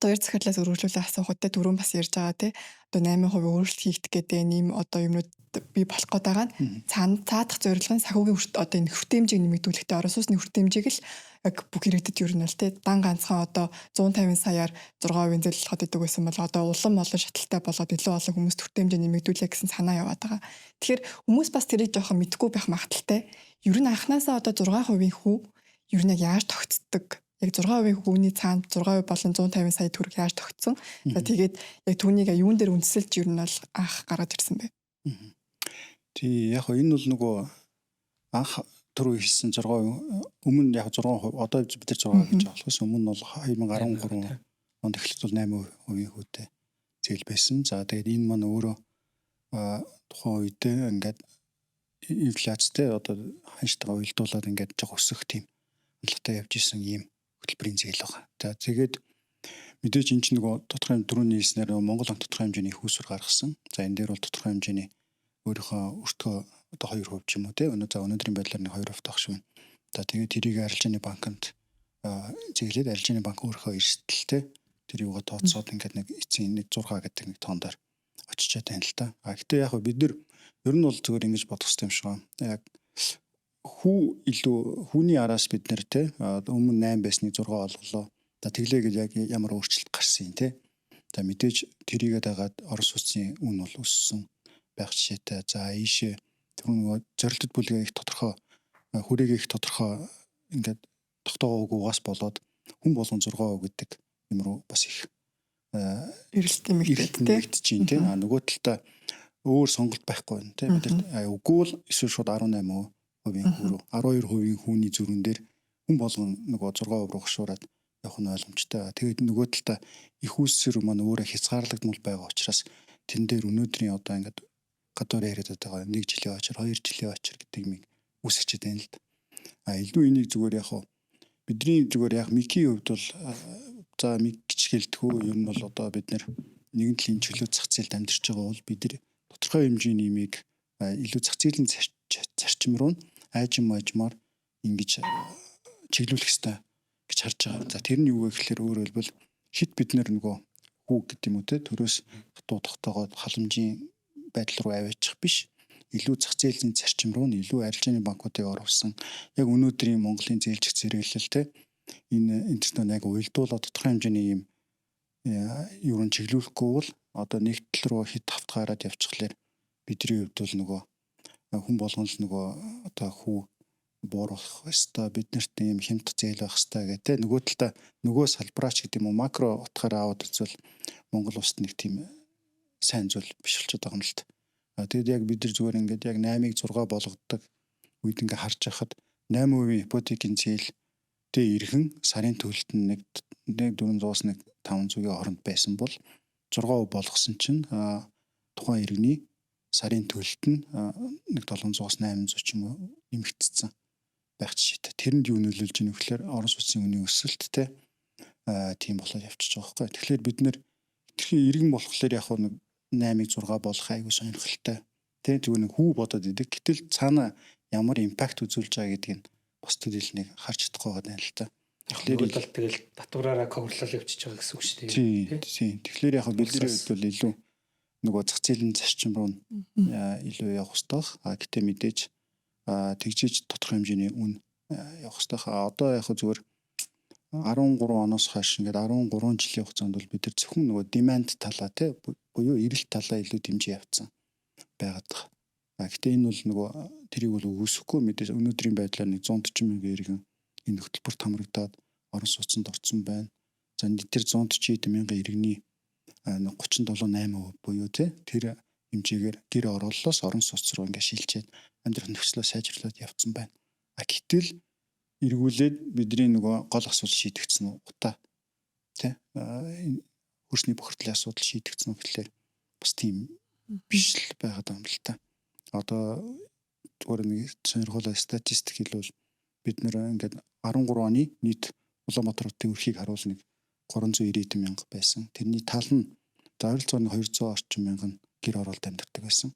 хоёр захирлаас өргөжлүүлээ асуухад түрүүн бас ярьж байгаа тийм. Одоо 8% өөрчлөлт хийгдэх гэдэг ийм одоо юмнууд бий болох гээд байгаа нь цаадах зорилго нь санхүүгийн одоо энэ хүртээмжийг нэмэгдүүлэхдээ Орос улсны хүртээмжийг л яг бүх иргэдэд ер нь бол тийм дан ганцхан одоо 150 саяар 6% зөөлөлгөхөд идэг байсан бол одоо улам олон шаталтай болоод илүү олон хүмүүст хүртээмжээ нэмэгдүүлээ гэсэн санаа яваад байгаа. Тэгэхээр хүмүүс бас тэрийг жоохон мэдгүй байх магадaltaй. Ер нь анханасаа одоо 6% хүү ер нь яаж тогтцдог? Яг 6% хүүний цаанд 6% болон 150 сая төгрөг яаж тогтсон? За тэгээд яг түүнийг юун дээр үндэслэж ер нь бол анх гараад ирсэн бэ? Тий яг энэ бол нөгөө анх түрүү хэлсэн 6% өмнө яг 6% одоо бид нар 6% гэж болохоос өмнө нь бол 2013 онд эхлээд бол 8% хүүтэй зээл байсан. За тэгээд энэ маань өөрөө тухайн үед ингээд инфляцтэй одоо ханштайгаа уялдуулаад ингээд жоо өсөх тийм бодлоготой явж исэн ийм хөтөлбөрийн зээл байгаа. За тэгээд мэдээж энэ чинь нөгөө тодорхой дөрөвний хэлснээр Монгол банк тодорхой хэмжээний их усүр гаргасан. За энэ дээр бол тодорхой хэмжээний өөрийнхөө өртгөө одоо 2% ч юм уу тийм өнөөдрийн байдлаар нэг 2% тах шүү. За тэгээд тэрийг арилжааны банкнд зээлээд арилжааны банк өөрийнхөө эрсдэлтэй тэр юугаа тооцоод ингээд нэг эцсийн 6 гэдэг нэг тооноор очичаад байна л та. Гэхдээ яг бид нар ер нь бол зүгээр ингэж бодох хэрэгтэй юм шиг байна. Яг хүүний араас бид нэр те өмнө 8 байсныг 6 олголоо. За тэглээ гэж яг ямар өөрчлөлт гарсан юм те. За мэдээж тэрийгээ дагаад Орос улсын үн бол өссөн байх жишээтэй. За ийшээ түрүүн зорилтод бүлгээ их тодорхой хүрээгээ их тодорхой ингээд тогтоогоогүйгаас болоод хүн болгон 6% гэдэг юм руу бас их эрэлт нэмэгдэж чинь те. Нөгөө талдаа өөр сонголт байхгүй байна те. Бид үгүй бол эсвэл шууд 18% хүү 12% хүүний зүрэн дээр хүн болгон нөгөө 6% руу гашуураад явах нь ойлгомжтой. Тэгээд нөгөө талдаа их үүсвэр маань өөрөө хязгаарлагдмал байгаа учраас тэн дээр өнөөдрийн одоо ингээд гадуур яриад байгаа 1 жилийн очор 2 жилийн очор гэдэг юм үүсчихэд байна л да. Илүү энийг зүгээр яг бидний зүгээр яг МИК-ийн хувьд бол за МИК гэж хэлдэг юм бол одоо бид нэгэн талын чөлөө зах зээлд амьдарч байгаа бол бид нар тодорхой хэмжээний имийг илүү зах зээлийн зарчим руу айжмаар ингэж чиглүүлэх хэрэгтэй гэж харж байгаа. За тэр нь юу вэ гэхээр өөрөөр хэлбэл хит бид нөгөө хүүг гэдэг юм уу те төрөөс дуудахтайгаа халамжийн байдал руу аваачих биш. Илүү зах зээлийн зарчим руу илүү арилжааны банкуудыг оруулсан. Яг өнөөдрийн Монголын зээлжих зэрэглэл те энэ интернет яг уйлдуулаад тодорхой хэмжээний юм юу н чиглүүлэхгүй бол одоо нэгдэл рүү хит тавтгаараад явчихлаар бидний хувьд бол нөгөө хүн болгон л нөгөө одоо хүү бууруулах хэвээр бид нарт ийм хямд зээл байх хэвээр гэдэг. Нөгөө талдаа нөгөө салбараач гэдэг юм уу макро утгаараа аваад үзвэл Монгол улсад нэг тийм сайн зүйл биш болчиход байгаа юм л та. Тэгэд яг бид нар зүгээр ингээд яг 8-ыг 6 болгодог үед ингээд харж байхад 8% ипотекийн зээл тэ ирхэн сарын төлөлт нь нэг 400-аас нэг 500-ийн хооронд байсан бол 6% болгосон чинь тухайн иргэний сарын төлөлт нь нэг 700-аас 800 ч юм уу нэмэгдсэн байх жишээтэй. Тэрэнд юу нөлөөлж ийнө гэхээр орон сууцны үнийн өсөлт те тийм болоод явчихж байгаа байхгүй. Тэгэхээр бид нэр тэрхий иргэн болохоор яг нэг 8-ыг 6 болох айгүй сонирхолтой. Тэ зүгээр нэг хүү бодоод идэг. Гэтэл цаана ямар импакт үзүүлж байгаа гэдгийг бусдад ил нэг харж чадахгүй байгаа юм л та. Тэгэхээр л тэгэл татвараараа коврлал явчихж байгаа гэсэн үг шүү дээ. Тийм. Тэгэхээр яг бидний хувьд бол илүү нөгөө зах зээлийн зарчим руу илүү явах хэрэгтэй. Гэтэ мэдээж тэгжиж тодорхой хэмжээний үн явах хэрэгтэй. Одоо яг зүгээр 13 оноос хойш ингээд 13 жилийн хугацаанд бол бид нар зөвхөн нөгөө demand талаа тий буюу эрэлт талаа илүү дэмжиж явцсан байгаад байгаа. Гэтэ энэ бол нөгөө тэрийг бол үүсэхгүй мэдээж өнөөдрийн байдлаар нэг 140 мянган иргэн энэ хөтөлбөрт хамрагдаад орон сууцнд орсон байна. За тэр 140 мянган иргэний 37.8% буюу тий тэр хэмжээгээр гэр оруулалаас орон сууц руу ингээд шилжээд амьдрах нөхцлөө сайжруулад явцсан байна. Гэтэл эргүүлээд бидний нөгөө гол асуудал шийдэгдсэн үү? Утаа тий хөрсний бохирдлын асуудал шийдэгдсэн үү гэхлээр бас тийм биш л байгаад байгаа юм л та. Одоо зүгээр нэг сонирхолтой статистик хэлбэл бид нэр ингээд 13 оны нийт Улаанбаатар хотын өрхийг харуул нэг 390 мянга байсан. тэрний тал нь ойролцоогоор 200 орчим мянган гэр оролт амьдардаг байсан.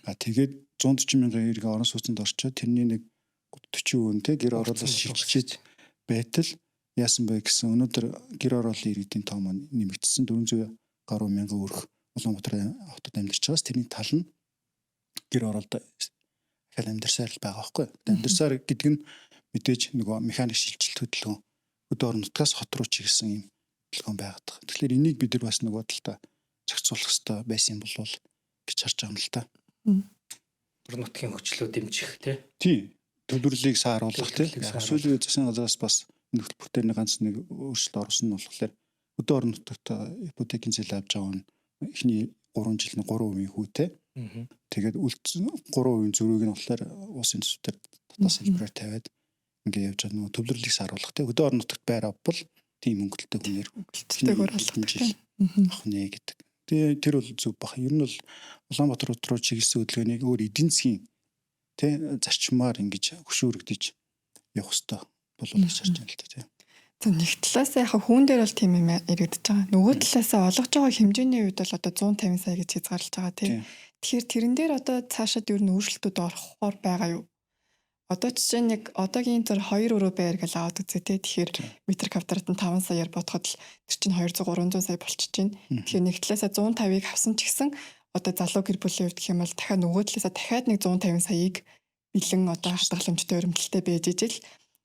Тэгээд 140 мянган иргэн орон сууцнд орчоод тэрний нэг 40% те гэр ороолоос шилжиж байтал яасан бэ гэсэн өнөөдөр гэр ороолын иргэдийн тоо маань нэмэгдсэн 400 гаруй мянган өрх Улаанбаатар хотод амьдарч байгаас тэрний тал нь гэр ороолд дахиад амьдарсаар л байгаа байхгүй. Амьдарсаар гэдэг нь мэдээж нөгөө механик шилжилт хөдөлгөөн өдөр орнотгоос хот руу чиглэсэн юм хөдөлгөөн байгаад байгаа. Тэгэхээр энийг бид нар бас нөгөө талдаа зохицуулах хэрэгтэй байсан болов гэж харж байгаа юм л та. Орон нутгийн хүчлөө дэмжих тий төлөвлөлийг сааруулах тий сүүлийн засгийн газраас бас энэ хөтөлбөртөө ганц нэг өөрчлөлт оруулсан нь болохоор өдөр орон нутагт ипотекийн зээл авч байгаа нь эхний 3 жилийн 3% хүүтэй. Тэгээд 3% зөрүүг нь болохоор улсын төсвээр татвар салбараар тавиад ингээд явж байгаа нөгөө төвлөрлийг сааруулах тий өдөр орон нутагт байр авбал тийм өнгөлттэй хүнээр өнгөлттэйгээр болгох авах нэ гэдэг. Тэгээ тэр бол зөв бах. Ер нь бол Улаанбаатар руу чиглэсэн хөдөлгөөнийг өөр эдийн засгийн тий зарчмаар ингэж хөшөөрөгдөж явах хэрэгтэй болов гэж харж байна л та тий. За нэг талаас яг хүүн дээр бол тийм юм яригдчихэж байгаа. Нөгөө талаас олгож байгаа хэмжээний үед бол одоо 150 сая гэж хязгаарлаж байгаа тий. Тэгэхээр тэрэн дээр одоо цаашаад ер нь өөрчлөлтүүд орохоор байгаа юу? Одоо жишээ нэг одоогийн зэр 2 байр гэж аваад үзье тий. Тэгэхээр метр квадрат нь 5 саяар бодоход л тэр чинь 200 300 сая болчихж байна. Тэгэхээр нэг талаасаа 150-ыг авсан ч гэсэн одоо залуу гэр бүлийн хувьд гэх юм бол дахиад нөгөө талаасаа дахиад нэг 150 саяыг бэлэн одоо хадгаламжтай өрөмтөлтэй байж ижил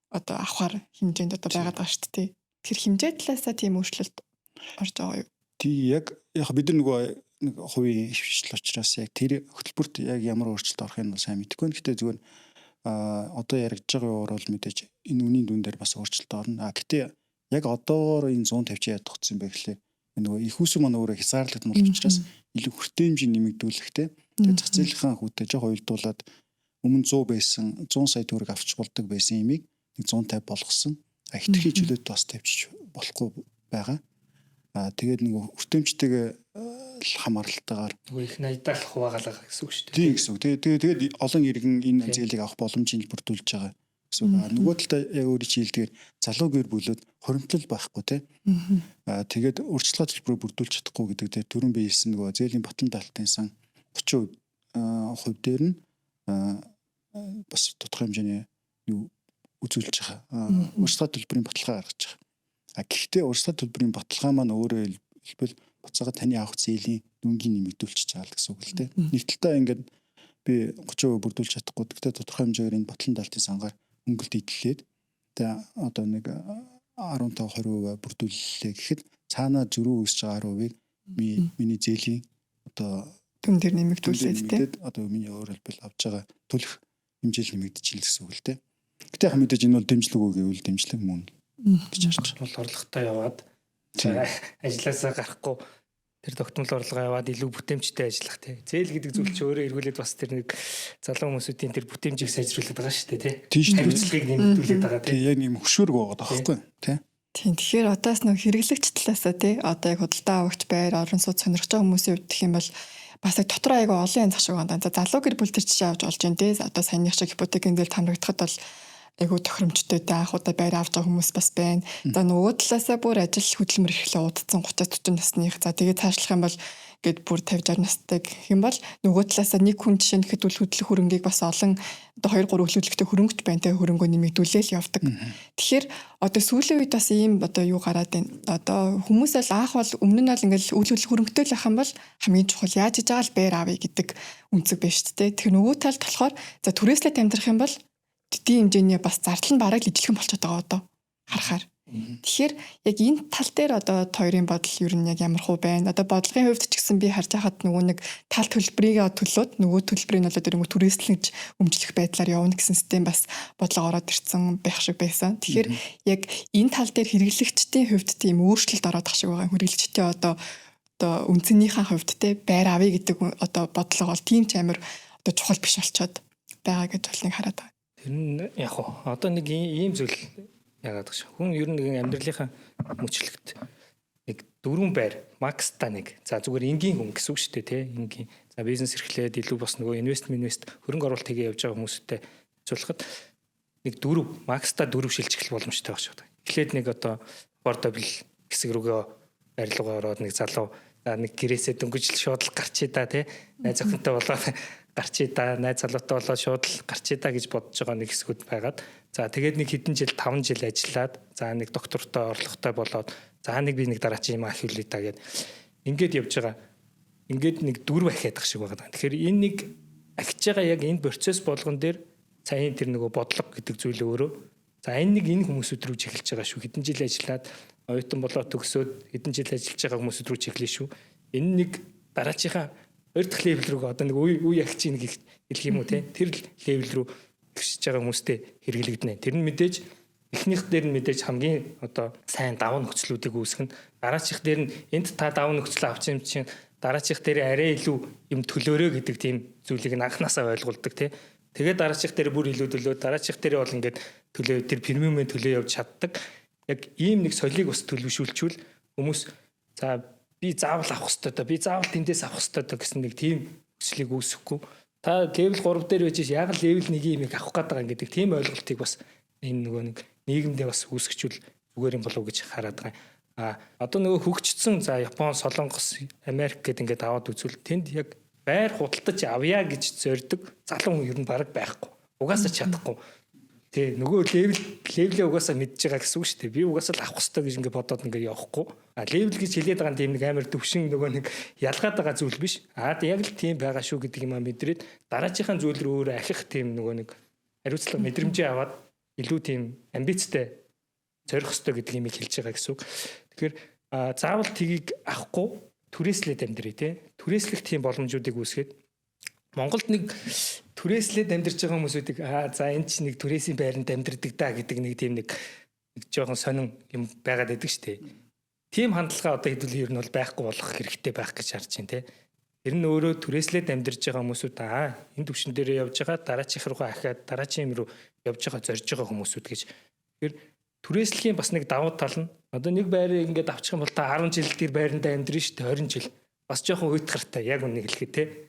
одоо авахар хэмжээнд одоо байгаад байгаа шүү дээ. Тэр хэмжээ талаасаа тийм өөрчлөлт орж байгаа юу? Тий яг бид нар нөгөө нэг хувийн хвшил учраас яг тэр хөтөлбөрт яг ямар өөрчлөлт орохыг нь сайн мэдэхгүй. Гэхдээ зүгээр одоо яригдж байгаа өөр бол мэдээж энэ үнийн дүн дээр бас өөрчлөлт орно. Гэтэ яг одоогоор энэ 150 яад тогтсон юм бэ гэхлээр нөгөө их усүм маань өөрөө хязгаарлагдсан болох учраас илүү хүртээ хэмжээ нэмэгдүүлэх те. Тэгээд зах зээлийнхаа хүүтэй жоо уйлдуулад өмнө 100 байсан 100 сая төгрөг авч болдог байсан юмыг 150 болгосон. Хитрхи чөлөөт бас тавьчих болохгүй байгаа. Тэгээд нөгөө хүртээмжтэйгээ хамааралтайгаар нөгөө их найдаах хуваагалаа гэсэн үг шүү дээ. Тийм гэсэн үг. Тэгээд олон иргэн энэ зээлийг авах боломжийг бүрдүүлж байгаа гэсэн үг. Нөгөө талдаа яг өөрийн чийлдгээр залуу гэр бүлүүд хоримтлал байхгүй те. Тэгээд урьдчилгаа төлбөрөөр бүрдүүлж чадахгүй гэдэг дээр түрүүн би хэлсэн нөгөө зээлийн батлан даалтын сан 30% дээр нь бас тодорхой хэмжээний юу үзүүлж байгаа. Урьдчилгаа төлбөрийн баталгаа гаргаж байгаа. Гэхдээ урьдчилгаа төлбөрийн баталгаа маань өөрөө хэлбэл буцаага таны авах зээлийн дүнгийн нэмэгдүүлчихэж байгаа гэсэн үг л дээ. Нэг талдаа ингээд би 30% бүрдүүлж чадахгүй. Гэхдээ тодорхой хэмжээгээр энэ батлан даалтын сангаар хөнгөлт идэлээд тэгээ одоо нэг 15-20% бүрдүүллээ гэхэд цаанаа зөрүү үүсэж байгаа 10%-ийг миний зээлийн одоо дүн дээр нэмэгдүүлээд тий. Одоо миний өөр хэлбэл авж байгаа төлөх хэмжээл нэмэгдэж ил гэсэн үг л дээ. Гэтэ яг мэдээж энэ бол дэмжлэг үү гэвэл дэмжлэг мөн гэж харж байна. Бол орлоготой яваад ажилласаа гарахгүй тэр тогтмол орлогоо яваад илүү бүтээмжтэй ажиллах тий. Зээл гэдэг зүйл чи өөрөө эргүүлээд бас тэр нэг залуу хүмүүсийн тэр бүтээмжийг сайжруулад байгаа шүү дээ тий. Тийш хариуцлагыг нэмэгдүүлээд байгаа тий. Яг юм хөшөөрөг байгаа байхгүй тий. Тийм тэгэхээр одоос нэг хэрэглэгч талаасаа тий одоо яг худалдаа авагч байр орон сууц сонирхож байгаа хүмүүсийн хувьд гэх юм бол бас яг дотор айгу олон янз шиг байна. За залуу гэр бүл төр жишээ авч болж байна тий. Одоо саяны шиг ипотекийн зээл хамрагдахад бол айгу тохиромжтой анх удаа байр авч байгаа хүмүүс бас байна. За нөгөө талаасаа бүр ажил хөдөлмөр ихлэ удацсан 30-40 насных. За тэгээ цаашлах юм бол гээд бүр 50-60 настай гэх юм бол нөгөө талаасаа нэг хүн жишээ нь хэд үл хөдлөх хөрөнгийг бас олон одоо 2-3 хөдөлгөлтөй хөрөнгөч байна те хөрөнгөө нэмэгдүүлээл явдаг. Тэгэхээр одоо сүүлийн үед бас ийм одоо юу гараад байна. Одоо хүмүүс л анх бол өмнө нь бол ингээл үл хөдлөх хөрөнгөтэй л ах юм бол хамгийн чухал яаж хийж байгаа л байр авъя гэдэг үнцэг байна шүү дээ. Тэгэхээр нөгөө талд болохоор за түрээслээд амьдрах юм бол тэдний хэмжээний бас зардал нь бараг л ижилхэн болчиход байгаа одоо харахаар. Тэгэхээр яг энэ тал дээр одоо хоёрын бодол ер нь яг ямар хөө байна. Одоо бодлогын хувьд ч гэсэн би харж байхад нөгөө нэг тал төлбөрийг төлөөд нөгөө төлбөрийг нь болоод нөгөө түрээслэж өмчлөх байдлаар явна гэсэн систем бас бодлого ороод ирсэн байх шиг байсан. Тэгэхээр яг энэ тал дээр хэрэглэгчдийн хувьд тийм өөрчлөлт ороод ах шиг байгаа. Хэрэглэгчдийн одоо үнцэнийхээ хувьд те байр авъя гэдэг одоо бодлого бол тийм ч амар одоо чухал биш болчиход байгаа гэж бол нэг хараад байгаа. Тэр нь яг одоо нэг ийм зүйл яагаад гэж хүн ер нь нэг амьдралынхаа мөчлөгт нэг дөрвөн байр макста нэг за зүгээр энгийн хүн гэсэн үг шүү дээ тий энгийн за бизнес эрхлээд илүү бас нөгөө инвест хөрөнгө оруулалт хийгээ явж байгаа хүмүүстэй зөвлөхөд нэг дөрв макста дөрв шилжих боломжтой байх шүү дээ. Эхлээд нэг одоо портабл хэсэг рүүгээ барилга ороод нэг залуу за нэг гэрээсээ дөнгөж шууд л гарчээ да тий найз охинтой болоод гарчээ да найз залуутай болоод шууд л гарчээ да гэж бодож байгаа нэг хэсгүүд байгаад за тэгээд нэг хэдэн жил 5 жил ажиллаад за нэг доктортой орлоготой болоод за нэг би нэг дараагийн юм ахиулъя да гэд ингээд явж байгаа. Ингээд нэг дөрв ахиадах шиг байгаа. Тэгэхээр энэ нэг ахиж байгаа яг энэ процесс болгон дээр сайн тэр нөгөө бодлого гэдэг зүйл өөрөө за энэ хүмүүсүүд рүү чиглэж байгаа шүү. Хэдэн жил ажиллаад оюутан болоод төгсөөд хэдэн жил ажиллаж байгаа хүмүүсүүд рүү чиглэе шүү. Энэ нэг дараачихаа 2 дахь левел рүү одоо нэг үе ахиж нэг хэлэх юм уу те тэр левел рүү гიშж байгаа хүмүүстэй хэрэглэгдэнэ. Тэр нь мэдээж эхнийх дээр нь мэдээж хамгийн одоо сайн давуу нөхцлүүдийг үүсгэн дараачих дээр нь энд та давуу нөхцөл авч юм чинь дараачих дээр арай илүү юм төлөөрөө гэдэг тийм зүйлийг анханасаа ойлгуулдаг те. Тэгээд дараачих дээр бүр илүү төлөө дараачих дээр бол ингээд төлөө тэр премиумын төлөө явж чаддаг. Яг ийм нэг солийг бас төлөвшүүлчихвэл хүмүүс за би заавал авах хэрэгтэй да би заавал тэндээс авах хэрэгтэй да гэсэн нэг тийм хүслийг үүсгэхгүй та левел 3 дээр байж яг л левел 1-ийн юм авах гэдэг юм гэдэг тийм ойлголтыг бас энэ нөгөө нэг нийгэмдээ бас үүсгэжүүл зүгээр юм болов уу гэж хараад байгаа. Одоо нөгөө хөгжсөн за Япон, Солонгос, Америк гэдэг ингээд аваад үзвэл тэнд яг байр худалдаж авъя гэж зорддог залуу хүн ер нь бараг байхгүй. Угаасаа чадахгүй. Тэ нөгөө левлээ угаасаа мэдж байгаа гэсэн үг шүү дээ. Би угаасаа л авах хэрэгтэй гэж ингээд бодоод ингээд явахгүй. Левел гэж хэлээд байгаа тийм нэг амар төвшин нөгөө нэг ялгаад байгаа зүйл биш. Яг л тийм байгаа шүү гэдэг юм мэдрээд дараачихын зүйл рүү өөрөө ахих тийм нөгөө нэг хариуцлага мэдрэмжээ аваад илүү тийм амбицтай зорих хэрэгтэй гэдэг юм хэлж байгаа гэсэн үг. Тэгэхээр заавал тгийг авахгүй түрээслээд амьдрий те. Түрээслэх тийм боломжуудыг үүсгээд Монголд нэг түрээслээд амьдарч байгаа хүмүүсүүдийг за энэ чинь нэг түрээсийн байранд амьдардаг да гэдэг нэг тийм нэг жоохон сонин юм байгаад байдаг шүү дээ. Тийм хандлага одоо хэдүүл ер нь бол байхгүй болох хэрэгтэй байх гэж харж байна те. Тэр нь өөрөө түрээслээд амьдарч байгаа хүмүүсүүд энэ төвшин дээрээ явж байгаа дараачих руу ахаад дараагийн юм руу явж байгаа зорж байгаа хүмүүсүүд гэж. Тэгэхээр түрээслэхийн бас нэг давуу тал нь одоо нэг байрыг ингээд авчих юм бол та 10 жил тэр байранд амьдрын шүү дээ 20 жил. Бас жоохон уйтгартай яг үнийг хэлэхэд те.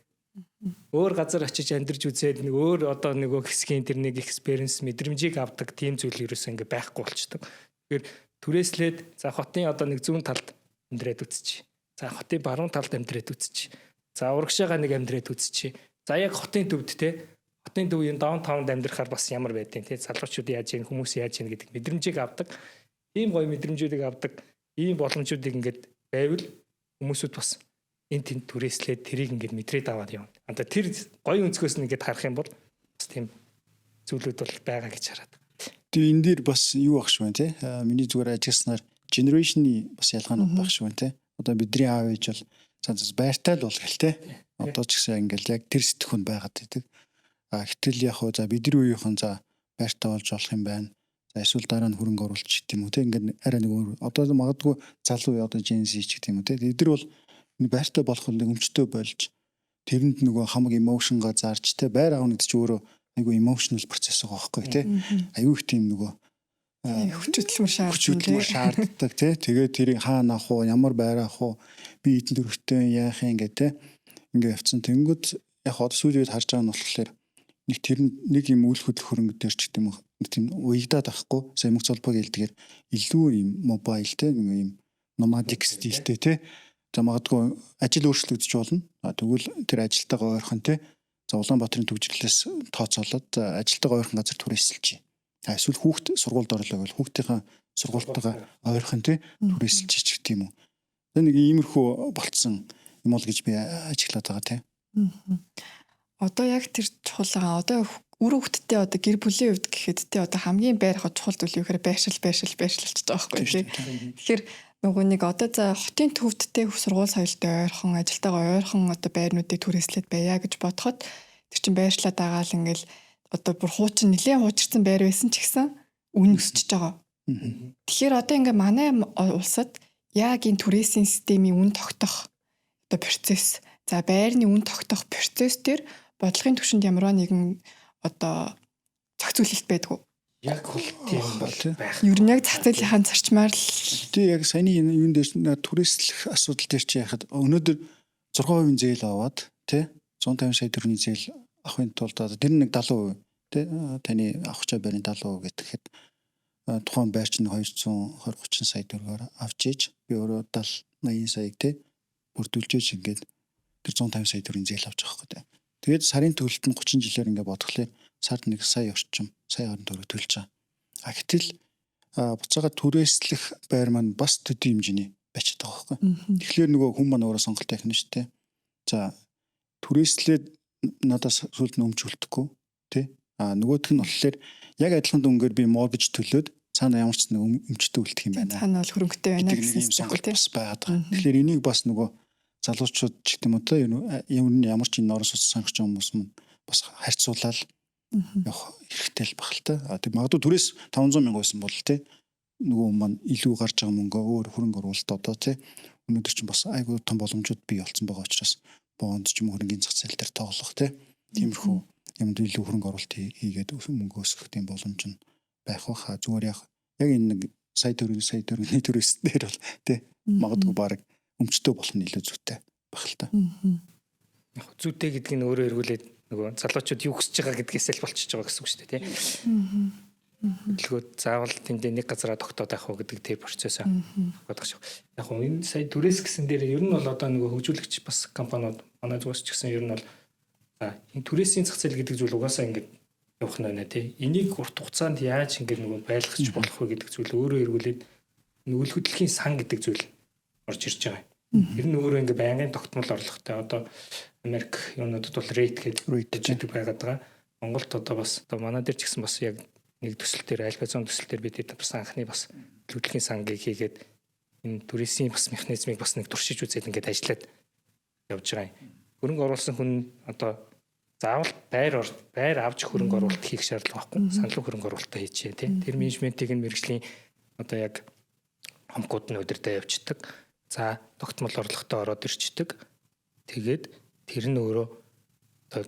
Өөр газар очиж амьдарч үзээд нэг өөр одоо нөгөө хэсгийн тэр нэг экспириенс мэдрэмжийг авдаг тийм зүйл ерөөсөө ингээ байхгүй болчдөг. Тэгэхээр түрээслээд за хотын одоо нэг зүүн талд амьдраад үзчих. За хотын баруун талд амьдраад үзчих. За урагшаага нэг амьдраад үзчих. За яг хотын төвд те хотын төв энэ даунтаунд амьдрахаар бас ямар байдیں۔ Тэ залуучууд яаж ийн хүмүүс яаж ийн гэдэг мэдрэмжийг авдаг. Ийм гоё мэдрэмжүүдийг авдаг. Ийм боломжуудыг ингээд байвал хүмүүсүүд бас энэ тэнд түрээслээд тэрийг ингээд мэдрээд аваад явна. Одоо тэр гоё өнцгөөс нь ингээд харах юм бол бас тийм зүйлүүд бол байгаа гэж хараад. Тэгээ энэ дээр бас юу багш байна те. Миний зүгээр ажилласнаар generation-ы бас ялгаанууд багш байна те. Одоо бидний аав ээж бол цаанаас байртай л бол гэл те. Одоо ч гэсэн ингээл яг тэр сэтгхүнд байгаад байдаг. Гэтэл яг хөө за бидний үеийнхэн за байртай болж болох юм байна. За эсвэл дараа нь хөрөнгө оруулалт ч гэдэг юм уу те. Ингээд арай нэг өөр одоо магадгүй залуу үе одоо Gen Z ч гэдэг юм уу те. Эдгээр бол байртай болох нэг өмчтөө болж тэрэнд нөгөө хамаг эмошнгаа зарж те байр аавна гэдэг чинь өөрөө айгүй emotional процесс байгаа байхгүй те. Аюу их тийм нөгөө хүчхөдөлмөр шаарддаг те. Тэгээд тэрийг хаана авах уу, ямар байр авах уу, би эдэн дөрөвтэй яах юм гэ те. Ингээ явцсан. Тэнгүүд яг одоо сүүлийн үед харж байгаа нь болохоор нэг тэр нэг юм үйл хөдлөх хөрөнгө дээр ч гэдэг юм уу. Тийм уягдаад байхгүй. Сайн эмоц холбоог хэлдгээр илүү юм мобайл те нэг юм nomadic стилтэй те. За магадгүй ажил өөрчлөгдөж болно. Тэгвэл тэр ажилтайгаа ойрхон те. За Улаанбаатарын төвжирлээс тооцоолоод ажилтайгаа ойрхон газар түрээсэлж чинь. Эсвэл хүүхд сургуульд орлоо гэвэл хүүхдийнхээ сургуультайгаа ойрхон те түрээсэлж ч гэдэг юм уу. Нэг иймэрхүү болцсон юм уу гэж би ажиглаад байгаа те. Одоо яг тэр чухал байгаа. Одоо үр хөвгтдээ одоо гэр бүлийн хувьд гэхэд те одоо хамгийн байр чухал зүйл юу гэхээр байршил болчихж байгаа байхгүй тий. Тэгэхээр нөгөө нэг одоо за хотын төвдтэй сургууль соёлтой ойрхон ажилтайгаа ойрхон одоо байрнуудыг түрээслээд байя гэж бодоход тэр чин байршлаад байгаа л ингээл одоо бүр хуучин нэлээд хуучирсан байр байсан ч гэсэн үн өсөж байгаа. Тэгэхээр одоо ингээ манай улсад яг энэ түрээсийн системийн үн тогтоох одоо процесс за байрны үн тогтоох процесс дээр бодлогын түвшинд ямар нэгэн одоо зохицуулалт байдгүй. Яг бол тийм бол байх. Ер нь яг зах зээлийн зарчмаар л тий яг саяны юун дээр түрээслэх асуудал дээр чи яхад өнөөдөр 6% зээл аваад тий 150 сая төгрөгийн зээл авахын тулд тэр нэг 70% тий таны авах чаа байрны 70% гэхэд тухайн байр чинь 220-30 сая төгрөгөөр авч иж би өөрөө 70-80 саяг тий бүрдүүлж ингээд тэр 150 сая төгрөгийн зээл авч байгаа хэрэг. Тэгээд сарын төлөлт нь 30 жилээр ингээд бодглохлоор сард 1 сая орчим сая орон төгрөг төлж байгаа. Гэтэл буцаага түрээслэх байр маань бас төдий хэмжээний байчаад байгаа байхгүй. Тэгэхээр нөгөө хүн маань өөрөө сонголт тавих нь шүү дээ. За түрээслээд надаас сүлд нь өмч үлдэхгүй тий. Нөгөөх нь болохоор яг адилхан дүнгээр би моргэж төлөөд цаана ямар ч нэг өмчтөө үлдэх юм байна. Цаана бол хөрөнгөтэй байна гэсэн сонголт бас байгаад байгаа. Тэгэхээр энийг бас нөгөө залуучууд ч гэдэг юм уу те ямар ч энэ орон сууц сонгож байгаа хүмүүс нь бас харьцуулаад явах хэрэгтэй л баг л та. Тэг магадгүй түрээс 500 мянга байсан бол те нөгөө маань илүү гарч байгаа мөнгө өөр хөрөнгө оруулалт одоо те өнөөдөр чинь бас айгүй том боломжууд бий болсон байгаа учраас бонд ч юм уу хөрөнгөний зах зээл дээр тоглох те тиймэрхүү юмд илүү хөрөнгө оруулалт хийгээд мөнгө өсгөх тийм боломж нь байх баха. Зүгээр яг энэ нэг сая төгрөгийн түрээс дээр бол те магадгүй баг өмчтөө болох нь илүү зүйтэй байх л та. Яг зүйтэй гэдэг нь өөрөө эргүүлээд нөгөө залуучууд юу хүсэж байгаа гэдгээс л болчихж байгаа гэсэн үг шүү дээ тий. Хөдөлгөөд заавал тэндээ нэг газараа тогтоод авах уу гэдэг тэр процесс бодох шиг. Яг хөө энэ сая түрээс гэсэн дээр ер нь бол одоо нөгөө хөгжүүлэгч бас компаниуд манай зүгээс ч гэсэн ер нь бол энэ түрээсийн зах зээл гэдэг зүйл угаасаа ингэж явах нь байна тий. Энийг урт хугацаанд яаж ингэж нөгөө байлгах болох вэ гэдэг зүйл өөрөө эргүүлээд үйл хөдлөлийн сан гэдэг зүйл орж ирж байгаа. Тэр нь өөрөө ингээ байнгын тогтмол орлоготой одоо Америк юунуудад бол рейт гэдэг байгаад байгаа. Монголд одоо бас одоо манай дээр ч гэсэн бас яг нэг төсөл дээр альфа зон төсөл дээр бид бас анхны бас хөдөлгөөний сангийг хийгээд энэ түрээсийн бас механизмыг бас нэг туршиж үзээд ингээд ажиллаад явж байгаа юм. Хөрөнгө оруулсан хүн одоо заавал байр авч хөрөнгө оруулалт хийх шаардлага байхгүй. Саналуу хөрөнгө оруулалтаа хийчихэ тий. Тэр менежментийг нь мэргэжлийн одоо яг хамгууд нь өдөртөө явждаг. За тогтмол орлоготой ороод ирчдэг. Тэгээд тэр нь өөрөө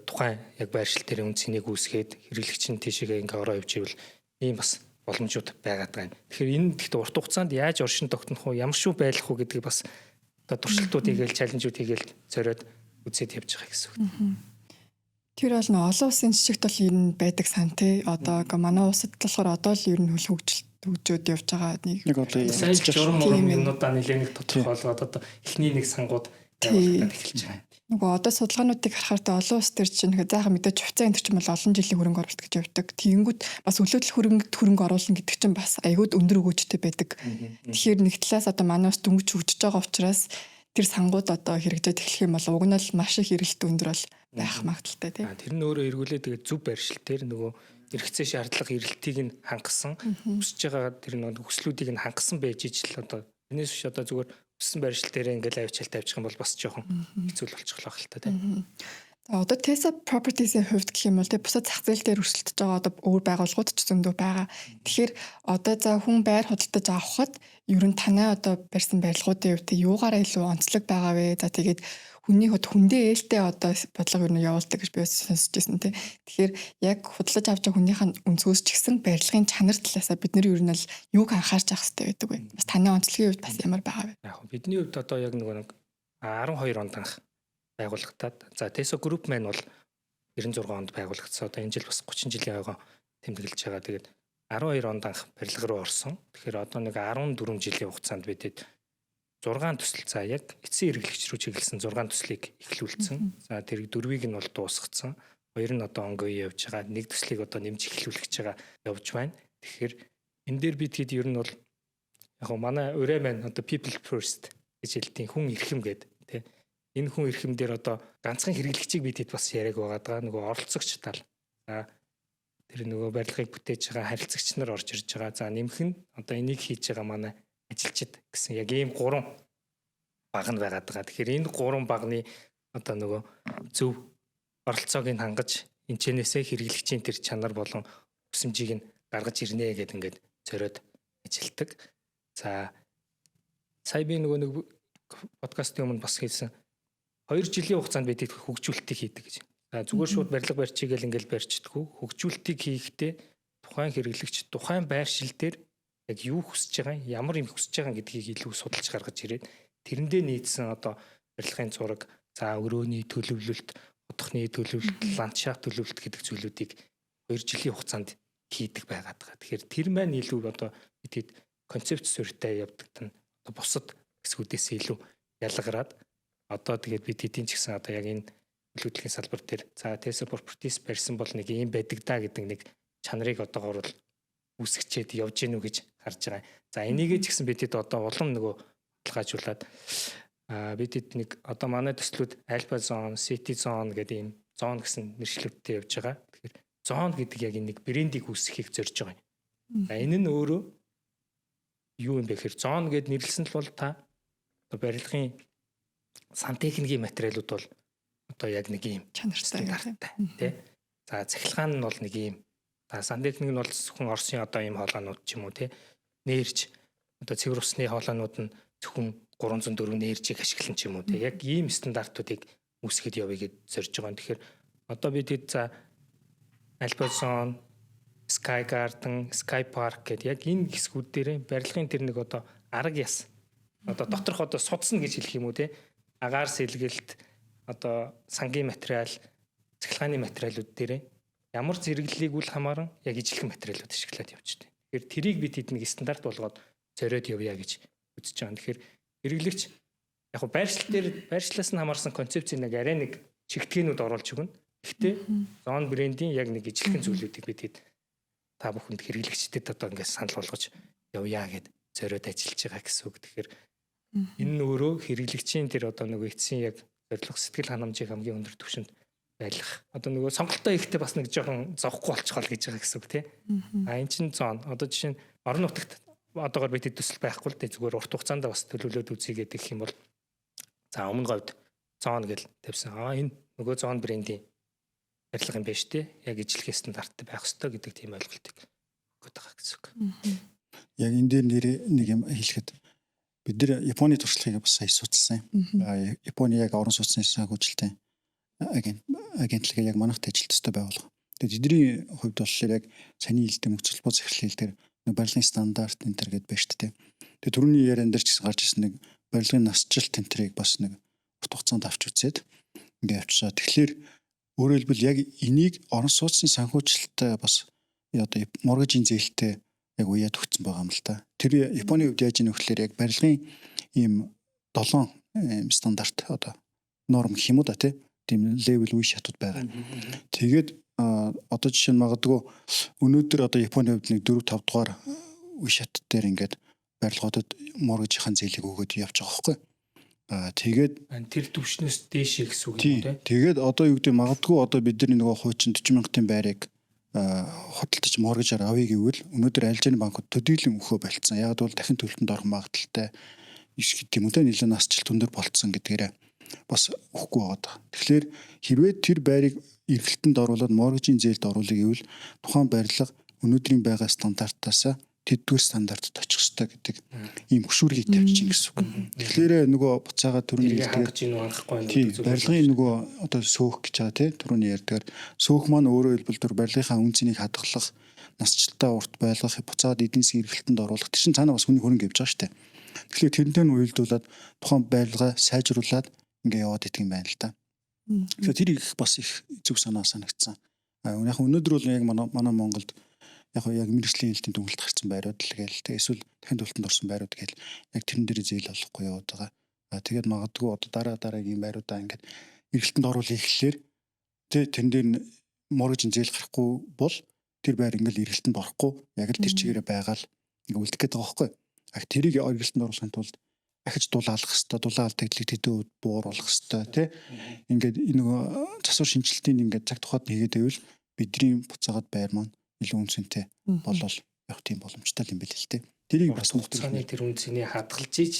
тухайн яг байршил дээр үн цэнийг үүсгээд хэрэглэгч нь тийшээ ингээ ороо явж ивэл ийм бас боломжууд байгаад байгаа юм. Тэгэхээр энэ гэхдээ урт хугацаанд яаж оршин тогтнох уу, ямар шүү байлгах уу гэдгийг бас одоо туршилтууд хийгээл, чаленжууд хийгээл зориод үзээд явж байгаа гэсэн үг. Тэр бол олон улсын жижигт бол энэ байдаг сан тий. Одоо манай улсад болохоор одоо л ер нь хөгжөөд явж байгаа нэг сайн журам юмнуудаа нэлээд нэг тодорхойлгоод одоо эхний нэг сангууд явуулаад эхэлж байгаа. Нөгөө одоо судалгаануудыг харахаар та олон улс төр чинь зайхан мэдээж хувьцаа энэ чинь бол олон жилийн хөрөнгө оруулалт гэж явдаг. Тэгэнгүүт бас өлөөдөл хөрөнгө оруулна гэдэг чинь бас айгууд өндөр өгөөжтэй байдаг. Тэгэхээр нэг талаас одоо манай улс дөнгөж хөгжиж байгаа учраас тэр сангууд одоо хэрэгжээд эхлэх юм бол уг нь л маш их эргэлт өндөр бол байх магадaltaй тийм. Тэр нь өөрөө эргүүлээ тэгээд зөв байршил дээр нөгөө эргэцээ шаардлага эрэлтийг нь хангасан өсөж байгаа тэр нэг хүслүүдийг нь хангасан байж ижил одоо энэс биш одоо зүгээр өссөн байршил дээр ингээл авчаал тавьчих юм бол бас жоохон хэцүү болчих лах л та тийм. За одоо Tesla Properties-ийн хувьд гэх юм бол тийм бусад зах зээл дээр өрсөлдөж байгаа одоо өөр байгууллагууд ч зөндөө байгаа. Тэгэхээр одоо за хүн байр худалдаж авахад ер нь танай одоо барьсан барилгуудын хувьд юугаараа илүү онцлог байгаа вэ? За тэгээд хүний хүндээ ээлтэй одоо бодлого юу явуулдаг гэж би сонсч байсан тийм. Тэгэхээр яг худалдаж авч байгаа хүнийхэн өнцгөөс ч гэсэн барилгын чанар талаасаа бид нэр ер нь л юуг анхаарч авах хэрэгтэй байдаг вэ? Бас таны онцлогийн хувьд бас ямар байгаа вэ? Яг бидний хувьд одоо яг нэг 12 онд анх байгуулагдаад за Tesla Group маань бол 96 онд байгуулагдсан. Одоо энэ жил бас 30 жилийн ойгоо тэмдэглэж байгаа. Тэгээд 12 онд анх барилга руу орсон. Тэгэхээр одоо нэг 14 жилийн хугацаанд бидэд 6 төсөл за яг эцсийн эргэлэгч рүү чиглэсэн 6 төслийг эхлүүлсэн. За тэр 4-ийг нь бол дуусгацсан. 2 нь одоо ongoing явж байгаа. 1 төслийг одоо нэмж эхлүүлэх гэж байгаа явж байна. Тэгэхээр энэ дээр бид хэд ер нь бол яг манай өрөө маань одоо people first гэж хэлдэг хүн эрхэм гэдэг тий. Энэ хүн эрхэм дээр одоо ганцхан хэрэглэгчийг бид хэд бас яриаг байгаа. Нөгөө оролцогч тал. За тэр нөгөө барилгыг бүтээж байгаа харилцагч нар орж ирж байгаа. За нэмэх нь одоо энийг хийж байгаа манай ажилчид гэсэн яг ийм 3 баг нь байгаад байгаа. Тэгэхээр энэ 3 багны одоо нөгөө зөв оролцоог нь хангаж энэчнээсээ хэрэглэгчийн тэр чанар болон өсөмжийг нь гаргаж ирнэ гэдэг ингээд зориод ажилтдаг. За сая би нөгөө нэг подкастын өмнө бас хэлсэн 2 жилийн хугацаанд бид хөгжүүлэлтийг хийдэг гэж. За зүгээр шууд барилга барьчихгээл ингээл барьчихдаггүй. Хөгжүүлэлтийг хийхдээ тухайн хэрэглэгч тухайн байршил дээр яг юу хүсэж байгаа, ямар юм хүсэж байгаа гэдгийг илүү судалж гаргаж ирээд тэрэндээ нийцсэн одоо барилгын зураг, за өрөөний төлөвлөлт, утасны төлөвлөлт, ландшафт төлөвлөлт гэдэг зүйлүүдийг 2 жилийн хугацаанд хийдэг байгаад байгаа. Тэгэхээр тэр маань илүү одоо бидэд концепт суурьтай явдаг нь одоо бусад хэсгүүдээс илүү ялгараад одоо тэгээд бид эдийн ч гэсэн одоо яг энэ төлөвлөлийн салбар дээр за Tesla Properties барьсан бол нэг юм байдаг да гэдэг нэг чанарыг одоогоор бол үсгчээд явж гинүү гэж харж байгаа. За энийг ч гэсэн бидэд одоо улам нөгөө баталгаажуулаад бидэд нэг одоо манай төслүүд Alpha Zone, City Zone гэдэг ийм зон гэсэн нэршлүүдтэй явж байгаа. Тэгэхээр зон гэдэг яг нэг брендийг үүсгэхийг зорж байгаа юм. За энэ нь өөрөө юу юм бэ гэхээр зон гэд нэрлсэн л бол та барилгын сантехникийн материалууд бол одоо яг нэг ийм чанартай тий. За цахилгаан нь бол нэг ийм сантехник нь бол зөвхөн Оросын одоо ийм хоолоонууд ч юм уу тий. Нээрж одоо цэвэр усны хоолоонууд нь зөвхөн 304 нээржийг ашиглан ч юм уу тий. Яг ийм стандартуудыг үүсгэхэд явъя гэж зорж байгаа. Тэгэхээр одоо бид за Alpha Zone, Sky Garden, Sky Park гэдэг яг энэ хэсгүүд дээр барилгын тэр нэг одоо арга яс одоо доторх одоо судсан гэж хэлэх юм уу тий. Агаар сэлгэлт одоо сангийн материал, цахилгааны материалууд дээр ямар зэрэглэлийг үл хамааран яг ижилхэн материалууд ашиглаад явж байна. Тэгэхээр тэрийг бид нэг стандарт болгоод зориод явъя гэж үзэж байгаа. Тэгэхээр хэрэглэгч яг байршил дээр байршлаас нь хамаарсан концепцийн нэг арай нэг чигтгээнүүд оруулж өгнө. Гэхдээ зон брендийн яг нэг ижилхэн зүйлүүдийг бид та бүхэнд хэрэглэгчдэд одоо ингээд санал болгож явъя гэд зориод ажиллаж байгаа гэсэн үг. Тэгэхээр энэ нь өөрөө хэрэглэгчийн тэр одоо нөгөө эцсийн яг зорилго сэтгэл ханамжийг хамгийн өндөр түвшинд байлгах. Одоо нөгөө сонголтоо ихтэй бас нэг жоохон зовхгүй болчихвол гэж байгаа гэсэн үг тий. Энэ чинь зон. Одоо жишээ нь орон нутагт одоогоор бид төсөл байхгүй л дээ зүгээр урт хугацаанд бас төлөвлөд үзье гэдэг юм бол за өмнө говьд зон гэж тавьсан. Энэ нөгөө зон брендийн барилга юм байна шүү дээ. Яг ижилхэн стандарттай байх ёстой гэдэг тийм ойлголтыг өгöd байгаа гэсэн үг. Яг энэ дээр нэг юм хэлэхэд бид нар Японы туршлагыг бас сая судалсан. Японы яг орон сууцны санхүүжилтийн агентлагийг яг манайхад ажилт өстой байгуулга. Тэгээд эдний хувьд болохоор яг саний хэлдэг мөч холбоо захирлын дээр нэг барилгын стандарт энэ төр гэдээ байна шүү дээ. Тэгээд түрүүний яриан дээр ч гэсэн гарч ирсэн нэг барилгын насжилт тентрийг бас нэг урт хугацаанд авч үзээд ингээд авчираа. Тэгэхээр өөрөөр хэлбэл яг энийг орон сууцны санхүүжилттэй бас одоо моргажийн зээлтэй яг уяад өгсөн байгаа юм л та. Тэр Японы хувьд яаж ийм нөхлөөр яг барилгын ийм 7 стандарт одоо норм гэх юм уу да тийм левел үе шатууд байгаа. Тэгээд одоо жишээ нь магадгүй өнөөдөр одоо Японы хувьд нэг 4-5 дугаар үе шат дээр ингээд барилгуудад моргижийн зээлийг өгөөд явж байгаа байхгүй. Тэгээд тэр түвшнээс дээш гэсэн үг юм тий. Тэгээд одоо юу гэдэг магадгүй одоо бидний нөгөө хуучин 40,000-ын байрыг худалдаж моргижаар авъя гэвэл өнөөдөр альжирны банкуд төдийлөн өгөхөө болцсон. Яг бол дахин төлөлтөнд орох магадaltaй иш гэдэг юм уу те нэлээд насжилт өндөр болцсон гэдгээрээ бас өгөхгүй байгаа. Тэгэхээр хэрвээ тэр байрыг эргэлтэнд оруулаад моргижийн зээлд оруулах гэвэл тухайн барилга өнөөдрийн байгаа стандартаас тэдгээр стандартад очих ёстой гэдэг ийм хөшүүргийг тавьж чинь гэсэн үг. Тэгэхээр нөгөө буцаага түрүүний хэлдгээр барилгын нөгөө одоо сөөх гэж байгаа тий түрүүний ярьдгаар сөөх маань өөрөөр хэлбэл тэр барилгынхаа үн цэнийг хадгалах, насжилтаа урт байлгах, буцаад эдийн засгийн эргэлтэнд оруулах тэр чинь цаанаа бас хүний хөрөнгө явж байгаа шүү дээ. Тэгэхээр тэрнтэй нь уялдуулаад тухайн барилгаа сайжруулад ингээ яваад идэх юм байна л да. Тэгэхээр тэр их бас их зөв санаа санагдсан. Яг өнөөдөр бол яг манай Монголд яг мэргэжлийн хэлтийн дүгнэлт гарсан байрууд л гээл тэг эсвэл дахин төлөлтөнд орсон байрууд гээл яг тэрэн дээр зээл олохгүй яваад байгаа. Тэгээд магадгүй одоо дараагийн байруудаа ингээд эргэлтэнд оруулах ихлээр тэрэн дээр моргижийн зээл гарахгүй бол тэр байр ингээд эргэлтэнд орохгүй яг л тэр чигээрээ байгаал ингээд үлдэх гээд байгаа байхгүй. Тэрийг эргэлтэнд оруулахын тулд ахиж дулаалах хэвээр дулаалт тэглэг тэдүүд бууруулах хэвээр тий ингээд нөгөө засвар шинжилтийн ингээд цаг тухайд хийгээд байвал бидний буцаагаад байр маань илүү үнцэнтэй болол явах тийм боломжтой юм байл л тий. Тэрийг бас цааны тэр үнцнийг хадгалж иж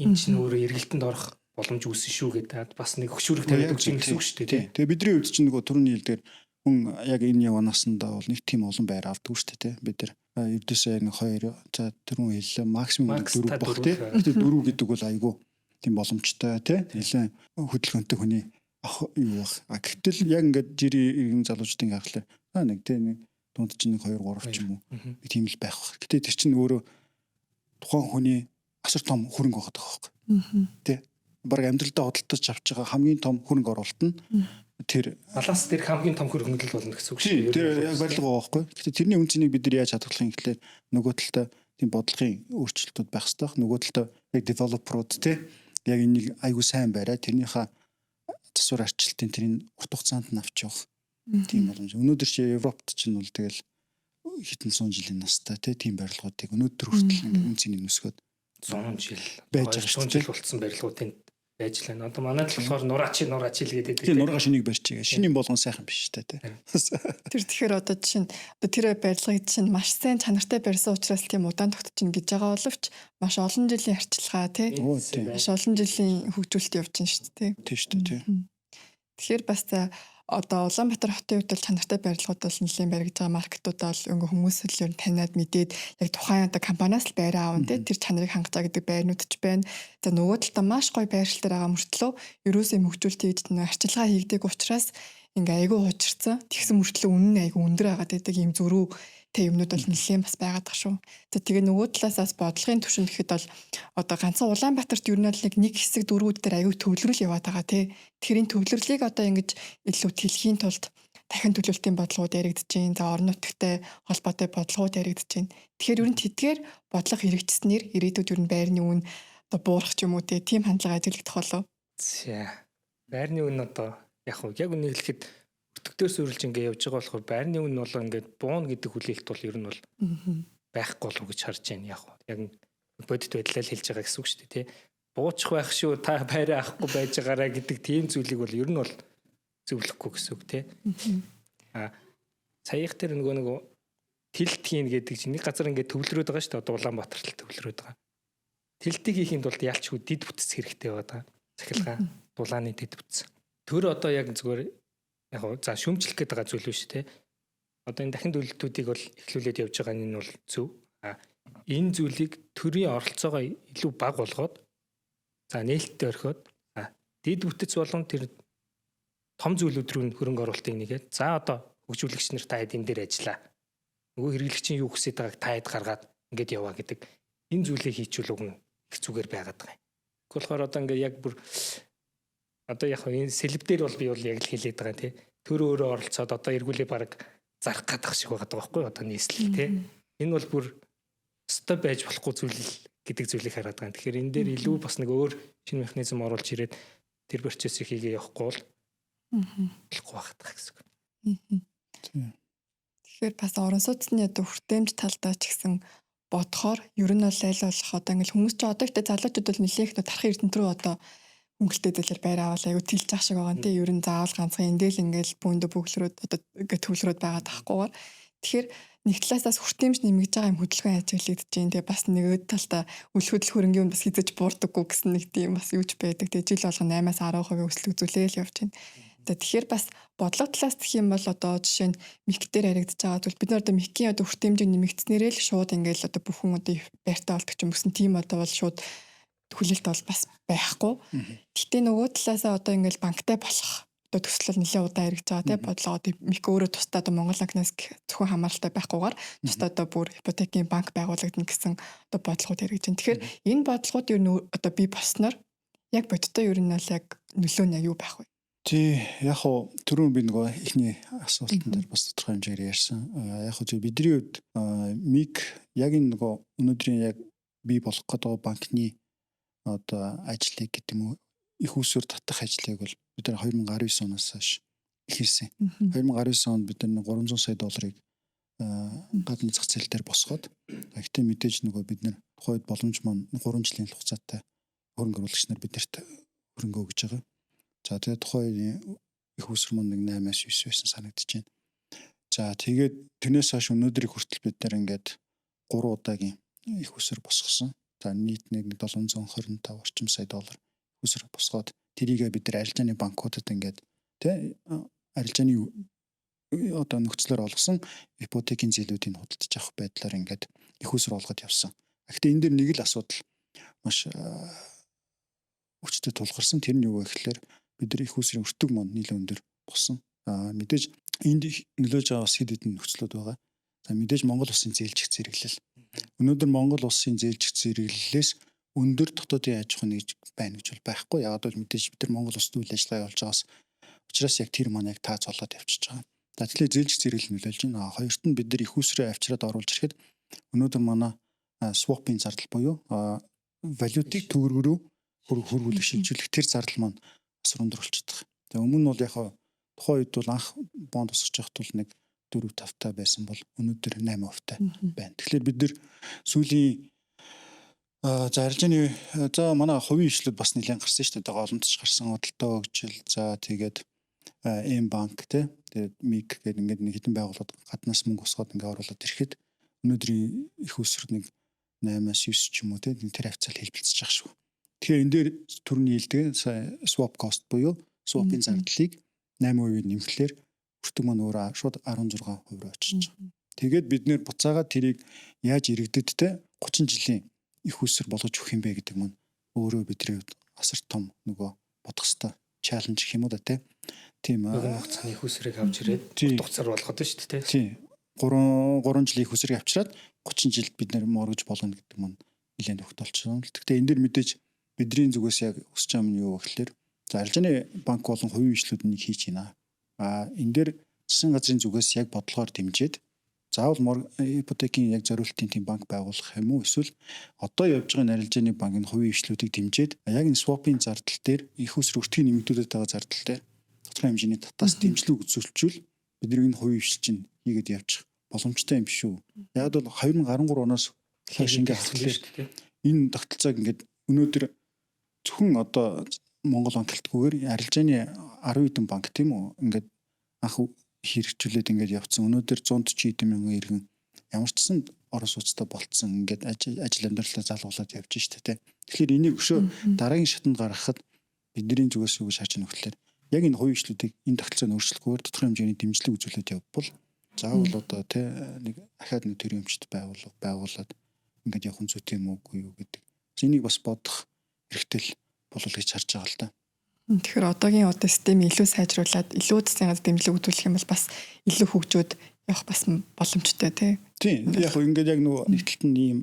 энэ ч нөөрэ эргэлтэнд орох боломж үүсэн шүү гэдэг бас нэг хөшүүрэг тавиад өгч юм гэсэн үг шүү дээ тий. Тэгээ бидний хувьд чинь нөгөө түрүүний хэлдгээр хүн яг энэ яваанаасандаа бол нэг тийм олон байр авдаг шүү дээ тий. Бид нар ердөөсөө нэг 2 за түрүүн хэллээ максимум 4 баг тий. Гэтэ 4 гэдэг бол айгүй тийм боломжтой тий. Нэлээд хөдөлгөөнтэй хүний юу баг. Гэтэл яг ингээд жирийн залуучдын хахлаа нэг тий нэг дунд чинь 2 3 ч юм уу нэг тийм л байх баг. Гэтэ тэр чинь өөрөө тухайн хүний асар том хөрөнгө байгаа байхгүй. Тий. Бараг амьдралдаа худалдаж авч байгаа хамгийн том хөрөнгө оруулалт нь тэр алаас тэр хамгийн том хөрөнгөлөл болно гэсэн үг шүү. Тэр яг барилга байгаа байхгүй. Гэтэ тэрний үнцнийг бид нар яаж хадгалах юм гэхлээр нөгөө талдаа тийм бодлогын өөрчлөлтүүд байх хэрэгтэй. Нөгөө талдаа яг девелоперууд тий яг энийг айгуу сайн бариад тэрнийхээ засвар арчилтын тэрийг урт хугацаанд нь авч явах тийм боломж. Өнөөдөр чи Европт чинь бол тэгэл хэдэн зуун жилийн настай тийм барилгуудыг өнөөдөр хүртэл ингээд үнцнийг нүсгөөд 100 жил байж байгаа шүү дээ. Болсон барилгуудын байж лээ. Одоо манайд л болохоор нураач л гэдэг. Тийм нургаа шинийг барьчихъя. Шинийн болгон сайхан биш шүү дээ. Тэр тэгэхээр одоо жишээ нь тэр барилгыг чинь маш сайн чанартай барьсан учраас тийм удаан тогтчихно гэж байгаа боловч маш олон жилийн арчилгаа тий маш олон жилийн хөгжүүлэлт явж байна шүү дээ. Тийм шүү дээ. Тэгэхээр бас одоо Улаанбаатар хотын хувьд бол чанартай барилгууд бол нэлийн баригдж байгаа маркетуудаа бол ингээ хүмүүс л ер нь таниад мэдээд яг тухайн одоо компаниас л байраа аавн тэр чанарыг хангаж байгаа гэдэг байрнууд ч байна. За нөгөө талдаа маш гоё байршил дээр байгаа мөртлөө ерөөсөө хөгжүүлэлт хийж арчилгаа хийгдэг учраас ингээ айгүй хуучирсан. Тэгсэн мөртлөө үнэн нь айгүй өндөр агаад байдаг юм зөрүү юмнууд бол нэлийн бас байгаад байгаа шүү. За тэгээ нөгөө талаас бодлогын түвшинд гэхэд бол одоо ганцхан Улаанбаатарт ер нь нэг хэсэг дөрвүүд дээр аюу төвлөрөл яваад байгаа тий. Тэгэхээр энэ төвлөрлийг одоо ингэж илүү тэлхийн тулд дахин төлөвлөлтийн бодлогууд яригдж байна. За орон нутгтай холбоотой бодлогууд яригдж байна. Тэгэхээр ер нь тэдгээр бодлого хэрэгжснээр ирээдүйд ер нь байрны үн одоо буурах ч юм уу тийм хандлага ажиглагдах болов. За байрны үн одоо яг үнийг хэлэхэд өтгдөөс үргэлж ингээ явж байгаа болохоор байрны үн бол ингээд буун гэдэг хүлээлт бол ер нь бол байхгүй болов гэж харж байна яг бодит байдлаар хэлж байгаа гэсэн үг шүү дээ тий. Буучих байх шүү та байраа авахгүй байж байгаараа гэдэг тийм зүйлийг бол ер нь бол зөвлөхгүй гэсэн үг тий. Саяхан тэр нөгөө тэлт хийн гэдэг чинь нэг газар ингээ төвлөрөөд байгаа шүү дээ. Одоо Улаанбаатарт төвлөрөөд байгаа. Тэлтийг хийхэд бол ялчгүй дид бүтц хэрэгтэй байгаа. Цахилгаан дулааны дид бүтц. Тэр одоо яг зүгээр яг за шүмжлэх гэдэг байгаа зүйл биш тий. Одоо энэ дахин төлөлтүүдийг бол эхлүүлээд явж байгаа нь бол зөв. Энэ зүйлийг төрийн оролцоогоо илүү бага болгоод за нээлттэй орхиод дид бүтц болон тэр том зүйлүүд рүү хөрөнгө оруулалтыг нэгээд за одоо хөгжүүлэгч нар та энэ дээр ажиллаа. Нөгөө хэрэглэгчийн юу хүсэж байгааг та хэд гаргаад ингээд яваа гэдэг энэ зүйлийг хийчихвэл уг нь их зүгээр байгаад байгаа юм. Тэгвэл болохоор одоо ингээд яг бүр одоо яг энэ сэлб дээр бол би бол яг л хэлээд байгаа тий. Төр өөрөө оролцоод одоо эргүүлээ баг зарах гадах шиг байгаа байхгүй одоо нийслэл тий. Энэ бол бүр өстой байж болохгүй зүйл гэдэг зүйлийг хараад байгаа. Тэгэхээр энэ дээр илүү бас нэг өөр шинэ механизм оруулж ирээд тэр процессыг хийгээ явахгүй бол болохгүй багтах гэсэн. Тэгэхээр бас орон сууцны одоо хүртээмж талдаа ч гэсэн бодохоор ер нь бол аль болох одоо ингээл хүмүүс ч одоо ихтэй залуучууд бол нэлээх тархын эрдэнэт рүү одоо хөнгөлтэй зүйлээр байр аваад аягүй тэлж ах шиг байгаа. Тэ ер нь заавал ганцхан эндэл ингээл бүүндө бүглэрүүд одоо ингээд төвлөрөөд байгаа тахгүйгээр. Тэгэхээр нэг талаасаас хүртээмж нэмэгдэж байгаа юм хөдөлгөөн ажиглагдаж байна. Тэгээ бас нэг талдаа үл хөдлөх хөрөнгөний бас хизэж буурдаггүй гэсэн нэг тийм бас юуж байдаг. Тэгээ жил болгон 8-аас 10% өсөлт үзүүлээл явж байна. Тэгэхээр бас бодлого талаас гэх юм бол одоо жишээ нь МИК дээр яригдж байгаа зүйл бид нар одоо МИК-ийн одоо хүртээмжийг нэмэгдснээрээ л шууд ингээл одоо бүхэн одоо байртаа болдог ч юм гэсэн тийм одоо бол шууд хүлээлт бол бас байхгүй. Гэхдээ нөгөө талаасаа одоо ингээл банктай болох одоо төсөл нэлээд удаа яригдж байгаа тийм бодлого одоо МИК өөрөө тусдаа одоо Монгол банкнаас зөвхөн хамааралтай байхгүйгээр тусдаа одоо бүр ипотекийн банк байгуулагдана гэсэн одоо бодлогууд яригдж байна. Тэгэхээр энэ бодлогууд ер нь одоо бий болсноор яг бодиттой ер нь бол яг нөлөө нь юу байх вэ? Тий, яг хоо түрүүн би нөгөө ихний асуултан дээр бас тодорхой хэмжээгээр ярьсан. Яг хоо бидний хувьд МИК яг энэ нөгөө өнөөдрийн яг бий болох гэдэг банкны одоо ажлыг гэдэг юм уу их усүр татах ажлыг бол бид нар 2019 оноос хойш эхэлсэн. 2019 онд бид нар 300 сая долларыг гадны зах зээл дээр босгоод гэхдээ мэдээж нөгөө бид нар тухайд боломж маань 3 жилийн хугацаатай хөрөнгө оруулагч нар биднэрт хөрөнгө өгж байгаа. За тэгээд тухайн их усүр маань 8-аас 9 байсан санагдаж байна. За тэгээд тэрнээс хойш өнөөдрийг хүртэл бид нар ингээд 3 удаагийн их усүр босгосон. За нийт нэг 725 орчим сая доллар усүр босгоод тэрийгээ бид нар арилжааны банкудад ингээд тий арилжааны одоо нөхцлөөр олгосон ипотекийн зээлүүдийг худалдаж авах байдлаар ингээд их усүр олгоод явсан. Гэхдээ энэ дэр нэг л асуудал маш өчтөд тулгарсан. Тэр нь юу вэ гэхээр бид нар их усрын өртөг манд нэлээд өндөр болсон. Мэдээж энд нөлөөж байгаа бас хэд хэдэн нөхцлүүд байгаа. За мэдээж Монгол улсын зээлжих зэрэглэл. Өнөөдөр Монгол улсын зээлжих зэрэглэлээс өндөр дотоодын аж ахуй нэгж байна гэж бол байхгүй. Яагаад бол мэдээж бид нар Монгол улсад үйл ажиллагаа явуулж байгаас учраас яг тэр маань яг таац болоод явчихж байгаа. За тэгэхээр зээлжих зэрэглэл нөлөөлж байна. Хоёрт нь бид нар их усрээ авчираад оруулж ирэхэд өнөөдөр манай swap-ийн зардал буюу валютыг төгрөг рүү хөрвүүлэх шилжүүлэх тэр зардал маань асар өндөр болчихдог. За өмнө нь бол яг тухайн үед бол анх бонд босгож явахт бол нэг 4-5 та байсан бол өнөөдөр 8% та байна. Тэгэхээр бид нар сүүлийн за арилжааны за манай хувийн ишлүүд бас нэлээд гарсан шүү дээ. Голомтч гарсан, худалдаа хөгжил, за тэгээд банк тэгээд МИК гэдэг ингээд нэг хэдэн байгууллагад гаднаас мөнгө босгоод ингээд оруулаад ирэхэд өнөөдрийн их усрд нэг 8-аас 9 ч юм уу тэр хавцал хэлбэлцэж байгаа шүү. Тэгэхээр энэ дээр төрний хэлдэг swap cost буюу swap-ийн зардлыг 8% нэмэхлээр өртөг маань өөрөө шууд 16% руу очиж байгаа. Тэгээд бид нэр буцаагаад тэрийг яаж иргэдэдтэй 30 жилийн их усэр болгож өгөх юм бэ гэдэг маань өөрөө бидний хувьд асар том нөгөө бодох хэвээр чаленж гэх юм уу да тийм хугацааны их усрыг авч ирээд дугцаар болгоод шүү дээ тийм 3 жилийн их усрыг авчираад 30 жилд бид нэр моргож болгоно гэдэг маань нэлээд өгт болчихсон. Гэхдээ энэ дэр мэдээж бидний зүгээс яг өсч байгаа нь юу вэ гэхээр за арилжааны банк болон хувийн ишлүүд нэг хийж байна. Энэ дээр засгийн газрын зүгээс яг бодлогоор дэмжиж заавал ипотекийн яг зориултын тийм банк байгуулах юм уу эсвэл одоо явж байгаа арилжааны банкны хувийн ишлүүдийг дэмжиж яг энэ swap-ийн зардал дээр их уср өртгийн нэмэгдүүлээд байгаа зардал дээр тодорхой хэмжээний татаас дэмжлэг үзүүлчихвэл бидний энэ хувийн ишл чинь хийгээд явчих боломжтой юм шүү. Яг бол 2013 оноос хойш ингээд харахад энэ тогтолцоог ингээд өнөөдөр зөвхөн одоо Монгол банк гэлтгүүгээр арилжааны 10 хэдэн банк тийм үү ингээд анх хэрэгжүүлээд ингээд явцсан. Өнөөдөр 140 хэдэн мянган иргэн ямар ч сан орон сууцтай болцсон ингээд ажил амьдралаа залгуулад явж штэ тэ. Тэгэхээр энийг өшөө дараагийн шатанд гаргахад бидний зүгээс юу гэж харж байгаа нөхөрлөөр яг энэ хувийн ишлүүдийг энэ тогтолцоонд өөрчлөхгүйгээр тодорхой хэмжээний дэмжлэг үзүүлээд явбал заавал одоо тэ нэг ахаад нэг төрөмжт байгуулад ингээд явах нь зүйтэй юм уугүй юу гэдэг. Энийг бас бодох хэрэгтэй болов гэж харж байгаа л да. Тэгэхээр одоогийн одоо системийг илүү сайжруулад илүү засгийн газар дэмжлэг үзүүлэх юм бол бас илүү хөгжөөд явах бас боломжтой тийм. Яг ингээд яг нөгөө нэг талд нь ийм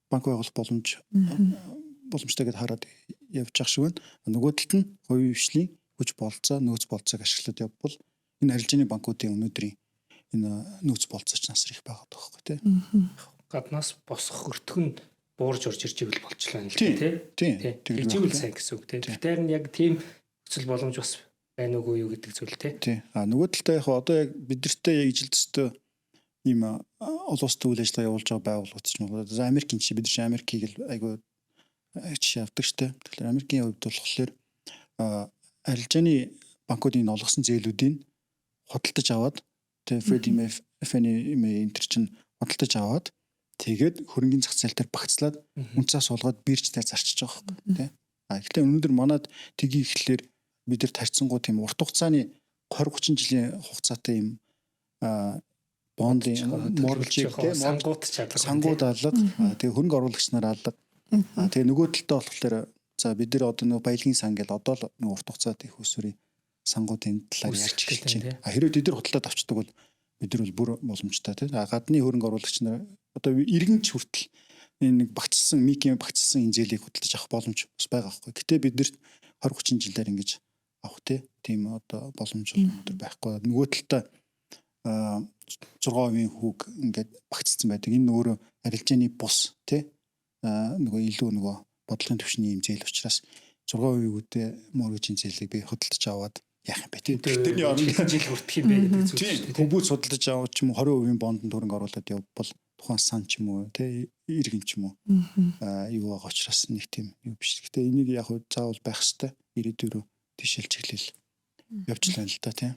банк байгуулах боломжтой гэдээ хараад явж байгаа шиг байна. Нөгөө талд нь хувийн хвшлийн хүч болцоо, нөөц болцоог ашиглаад явбал энэ арилжааны банкуудын өнөөдрийн энэ нөөц болцоо ч насар их байгаа тоххой тийм. Гаднаас босох өртөг нь буурж орж ирж ивэл болчлаа юм л тийм. Тэгживэл сайн гэсэн үг тийм. Тэгэхээр нь яг тийм нөхцөл боломж бас байна уугүй юу гэдэг зүйл тий. Нөгөө талдаа яг одоо яг бидэртээ яг ижилдэлтэй ийм олон улсын үйл ажиллагаа явуулж байгаа байгууллагууд ч юм уу. За Америкийн чи бид чи Америкийг л айгүй жишээ авдаг штэ. Тэгэхээр Америкийн хувьд болохоор арилжааны банкуудын олгосон зээлүүдийг худалдаж аваад тэгээ Freddie Mac, Fannie Mae энэ чинь худалдаж аваад тэгээд хөрөнгөний зах зээл дээр багцлаад үнцээс суулгаад биржтэй зарчиж байгаа байхгүй тий. Гэхдээ өнөөдөр манад тгий ихлээр бид нар тарьцсангуу тийм урт хугацааны 20-30 жилийн хугацаатай юм бондын моргилжийг тий сангууд алга тэгээ хөрөнгө оруулагч нар алга. Тэгээ нөгөө талдаа болохоор за бид нар одоо нөгөө баялагын сан гэдэг одоо л нөгөө урт хугацаатай их усүрийн сангуудын талаар ярьж эхэлж байна. Хэрвээ бид нар худалдаад авчдаг бол бид нар бүр боломжтой тий. Гадны хөрөнгө оруулагч нар одоо иргэнч хүртэл энэ нэг багцсан микийн багцсан энэ зээлийг худалдаж авах боломж бас байгаа байхгүй. Гэтэ бид нэр 20-30 жилээр ингэж авах тийм одоо боломж өндөр байхгүй. Нөгөө талдаа 6% хүүг ингээд багцсан байдаг. Энэ өөрөө арилжааны бус тий нөгөө илүү нөгөө бодлогын түвшний юм зээл учраас 6% үүдээ моргижийн зээлийг би худалдаж аваад яах юм бэ тий. Тэрний оронд жил хүртэх юм бэ гэдэг зүйл шүү дээ. Хүмүүст судалж аваад ч юм уу 20% бондонд хөрөнгө оруулаад явбал тухайн сан ч юм уу тий иргэн ч юм уу юу байгаа учраас нэг тийм юу биш. Гэтэ энийг яг хөө заавал байх хэвээр ирээдүйрөө тишэл чиглэл явж л байна л да тий.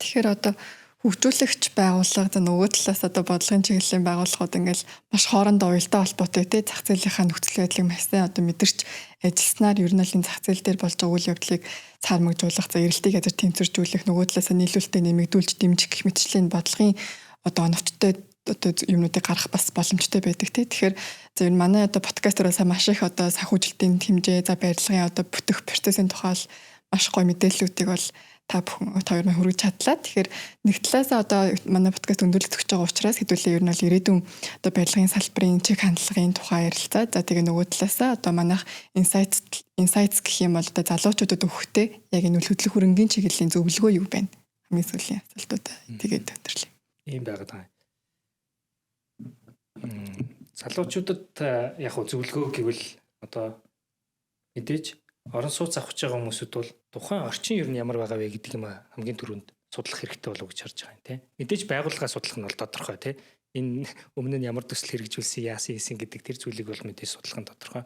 Тэгэхээр одоо хөгжүүлэгч байгууллага за нөгөө талаас одоо бодлогын чиглэлийн байгууллагууд ингээл маш хоорондоо уялдаа холбоотой тий зах зээлийнхаа нөхцөл байдлыг маш сайн одоо мэдэрч ажилласнаар ер нь л энэ зах зээл дээр болж байгаа үйл явдлыг цаамагжуулах за эрэлтийг язар тэмцэржүүлэх нөгөө талаас нийлүүлэлтэд нэмэгдүүлж дэмжих гэх мэтчлийн бодлогын одоо оновчтой одоо юмнуудыг гаргах бас боломжтой байдаг тий. Тэгэхээр за энэ манай одоо подкастероос маш их одоо санхүүжилтийн хэмжээ за барилгын одоо бүтэх процессын тухай маш гоё мэдээллүүдийг бол та бүхэн хоёр хүргэж чадлаа. Тэгэхээр нэг талаас одоо манай подкаст өндөрлөж өгч байгаа учраас хэдүүлээ ер нь бол ирээдүйн одоо барилгын салбарын чиг хандлагын тухай ярилцаа. За тэгээ нөгөө талаас одоо манайх insights гэх юм бол одоо залуучуудад өгөхтэй яг энэ хөдөлгөөн хөрөнгөний чиглэлийн зөвлөгөө юу байна? Хамгийн сүүлийн асуултуудаа тэгээд өндөрлөе. Ийм байгаад байгаа. Залуучуудад яг хөө зөвлөгөө гэвэл одоо мэдээж орон сууц авах гэж байгаа хүмүүсүүд бол тухайн орчин ер нь ямар байгаа вэ гэдэг юм хамгийн түрүүнд судлах хэрэгтэй болов уу гэж харж байгаа юм тий. Мэдээж байгууллага судлах нь бол тодорхой тий. Энэ өмнө нь ямар төсөл хэрэгжүүлсэн яасан хийсэн гэдэг тэр зүйлийг бол мэдээж судлах нь тодорхой.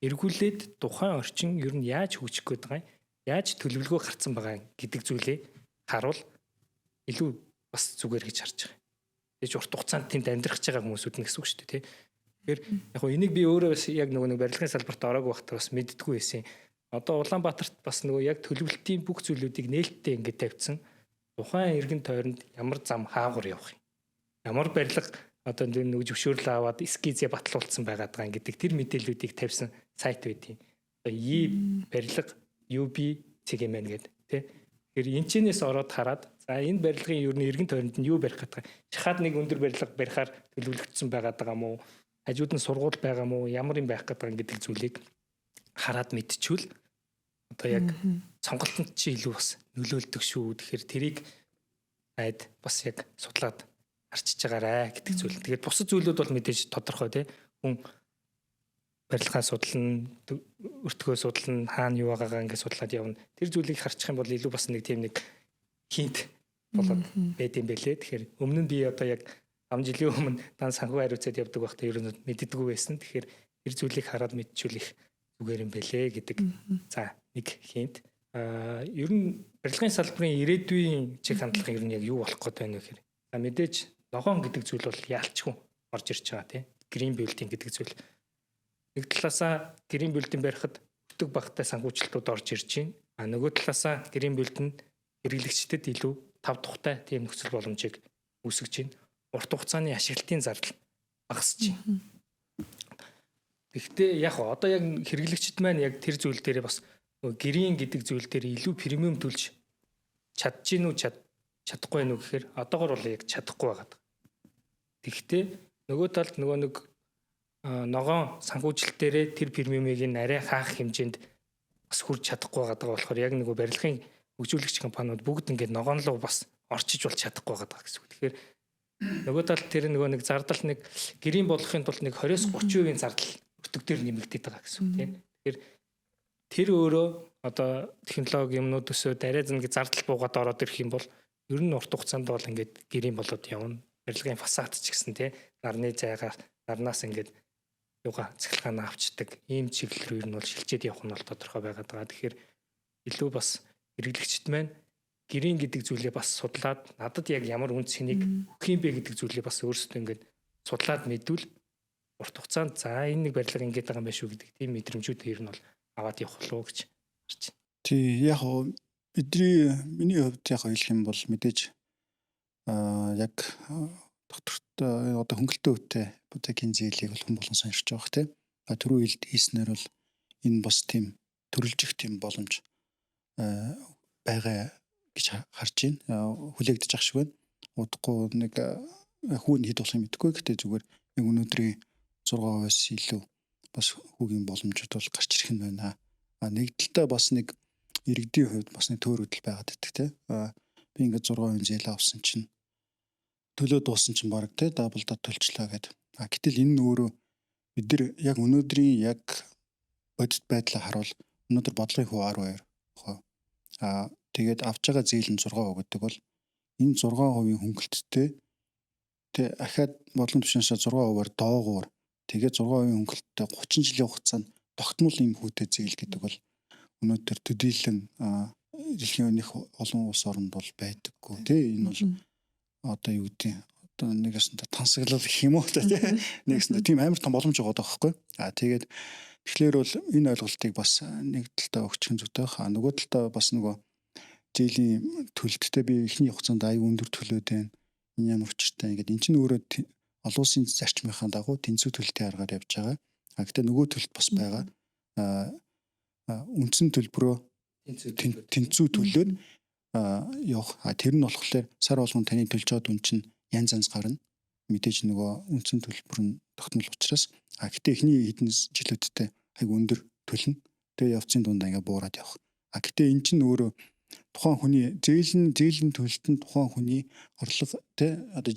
Эргүүлээд тухайн орчин ер нь яаж хөгжих гээд байгаа юм, яаж төлөвлөгөө гарцсан байгаа гэдэг зүйлээ харуул илүү бас зүгээр гэж харж байгаа. Тэгэж урт хугацаанд тэнд амьдрах гэж байгаа хүмүүсүүд нь гэсэн үг шүү дээ тий. Тэгэхээр яг хөө энийг би өөрөө яг нөгөө нэг барилгын салбарт ороогүй байхдаа бас мэддэггүй байсан. Одоо Улаанбаатарт бас нөгөө яг төлөвлөлтийн бүх зүйлүүдийг нээлттэй ингээд тавьсан. Тухайн эргэн тойронд ямар зам хаагур явах юм. Ямар барилга одоо нөгөө зөвшөөрөл аваад эскизээ батлуулсан байгаад байгаа гэдэг тэр мэдээллүүдийг тавьсан сайт байдیں۔ Одоо барилга UB CGM гэдэг тий. Тэгэхээр энэчнээс ороод хараад за энэ барилгын ер нь эргэн тойронд нь юу барих гэдэг. Шахаад нэг өндөр барилга барихаар төлөвлөгдсөн байгаад байгаа мó? Хажууд нь сургууль байгаа мó? Ямар юм байх гэдэг зүйлийг хараад мэдчихвэл одоо яг сонголтонд чи илүү бас нөлөөлдөг шүү. Тэгэхээр тэрийг айд бас яг судлаад арчиж байгаарэ гэдэг зүйл. Тэгээд бусад зүйлүүд бол мэдээж тодорхой тий. Хүн барилгаа судлана, өртгөө судлана, хаана юу байгаагаа ингээд судлаад явна. Тэр зүйлийг харчих юм бол илүү бас нэг тийм нэг хинт болоод байд юм бэлээ. Тэгэхээр өмнө нь би одоо яг 5 жилийн өмнө дан санхүү хариуцаад явдаг байхдаа ер нь мэддэггүй байсан. Тэгэхээр тэр зүйлийг хараад мэдчихвэл их зүгээр юм бэлээ гэдэг. За нэг хинт. Ер нь барилгын салбарын ирээдүйн чиг хандлага ер нь яг юу болох гээд байна вэ гэхээр. За мэдээж ногоон гэдэг зүйл бол яалчгүй орж ирж байгаа тийм. Green building гэдэг зүйл. Нэг талаасаа green building барихад өтөг багтай санхүүжилтүүд орж ирж байна. Нөгөө талаасаа green building хэрэглэгчдэд илүү тав тухтай тийм нөхцөл боломжийг үүсгэж байна. Урт хугацааны ашиглалтын зардал багасж байна. Гэхдээ яг одоо яг хэрэглэгчд маань яг тэр зүйл дээр бас гэрийн гэдэг зүйл дээр илүү премиум төлж чадчихэв үү чадахгүй байх уу гэхээр одоогор бол яг чадахгүй байгаа. Тэгэхдээ нөгөө талд нөгөө нэг ногоон санхүүжилт дээрээ тэр премиумыг нь арай хаах хэмжээнд бас хүрч чадахгүй байгаа болохоор яг нөгөө барилгын хөгжүүлэгч компаниуд бүгд ингээд ногоон руу бас орчиж бол чадахгүй байгаа гэсэн үг. Тэгэхээр нөгөө талд тэр нөгөө нэг зардал нэг гэрийн болгохын тулд нэг 20-30% зардал өртөг дээр нэмэгдээд байгаа гэсэн үг тийм. Тэгэхээр тэр өөрөө одоо технологи юмнууд өсөөд арай зэнгээ зардал буугаад ороод ирэх юм бол ер нь урт хугацаанд бол ингээд гэрийн болоод явна. Барилгын фасад ч гэсэн тий нарны зайгаар нарнаас ингээд юугаа цахилгаанаа авчдаг. Ийм чиглэл рүү ер нь бол шилжээд явах нь бол тодорхой байгаад байгаа. Тэгэхээр илүү бас хэрэглэгчд маань гэрийн гэдэг зүйлээ бас судлаад надад яг ямар үн цэнийг өгөх юм бэ гэдэг зүйлээ бас өөрсдөө ингээд судлаад мэдвэл урт хугацаанд за энэ нэг барилга ингээд байгаа юм байна шүү гэдэг тийм мэдрэмжүүд ер нь бол аваад явах болов уу гэж харж байна. Тий яг миний хувьд яг хэлэх юм бол мэдээж яг докторт одоо хөнгөлтөө үетэй ипотекийн зээлийг бол хүн болон сонирч байгаа тийм. Түрүү хэлснээр бол энэ бас тийм төрөлжих тийм боломж байгаа гэж харж байна. Хүлээгдэж ах шиг байна. Удахгүй нэг хүүн хэд болох юм мэдэхгүй. Гэтэ зүгээр яг өнөөдрийн 6%-аас илүү бас хүүгийн боломжууд бол гарч ирэх нь байна. Нэг талдаа бас нэг иргэдийн хувьд бас нэг төөр хөдөл байгаад байдаг тийм. Би ингээд 6% зээл авсан чинь төлөө дууссан чинь баг тийм даблдаа төлчлөө гэдэг. Гэтэл энэ нь өөрөө бид нар яг өнөөдрийн яг бодит байдлаа харуул өнөөдөр бодлогын хувь 12%. Тэгээд авч байгаа зээл нь 6% гэдэг бол энэ 6% хөнгөлөлттэй тэг ахаад бодлогын түвшинээс 6%-аар доогуур тэгээд 6% хөнгөлөлттэй 30 жилийн хугацаанд тогтмол юм хүүтэй зээл гэдэг бол өнөөдөр төдийлөн дэлхийн нэг олон улс оронд бол байдаггүй тий энэ бол одоо юу гэдэг одоо нэгээс нь тансаглал гэх юм уу тий нэгээс нь тийм амар том боломж байгаа байхгүй. Тэгээд тэгэхээр бол энэ ойлголтыг бас нэг талдаа өгчих зүйтэй байна. Нөгөө талдаа бас нөгөө зээлийн төлөлттэй би эхний хугацаанд аюу өндөр төлөөд байна. Энэ ямар учиртай ингээд эн чинь өөрөө олон улсын зарчмынхаа дагуу тэнцүү төлөлтийн аргаар явж байгаа. Гэхдээ нөгөө төлөлт бас байгаа. Үндсэн төлбөрөө тэнцүү төлөөд явах. Тэр нь болохоор сар болгон таны төлж байгаа үн чинь янз янз гарна. Мэдээж нөгөө үндсэн төлбөр нь тогтмол учраас. Гэхдээ эхний хэдэн жилүүдтэй аюу өндөр төлнө. Тэгээ явцын дундаа ингээд буураад явах. Гэхдээ эн чинь өөрөө тухайн хүний зээлийн төлөлтөнд тухайн хүний орлого тэ одоо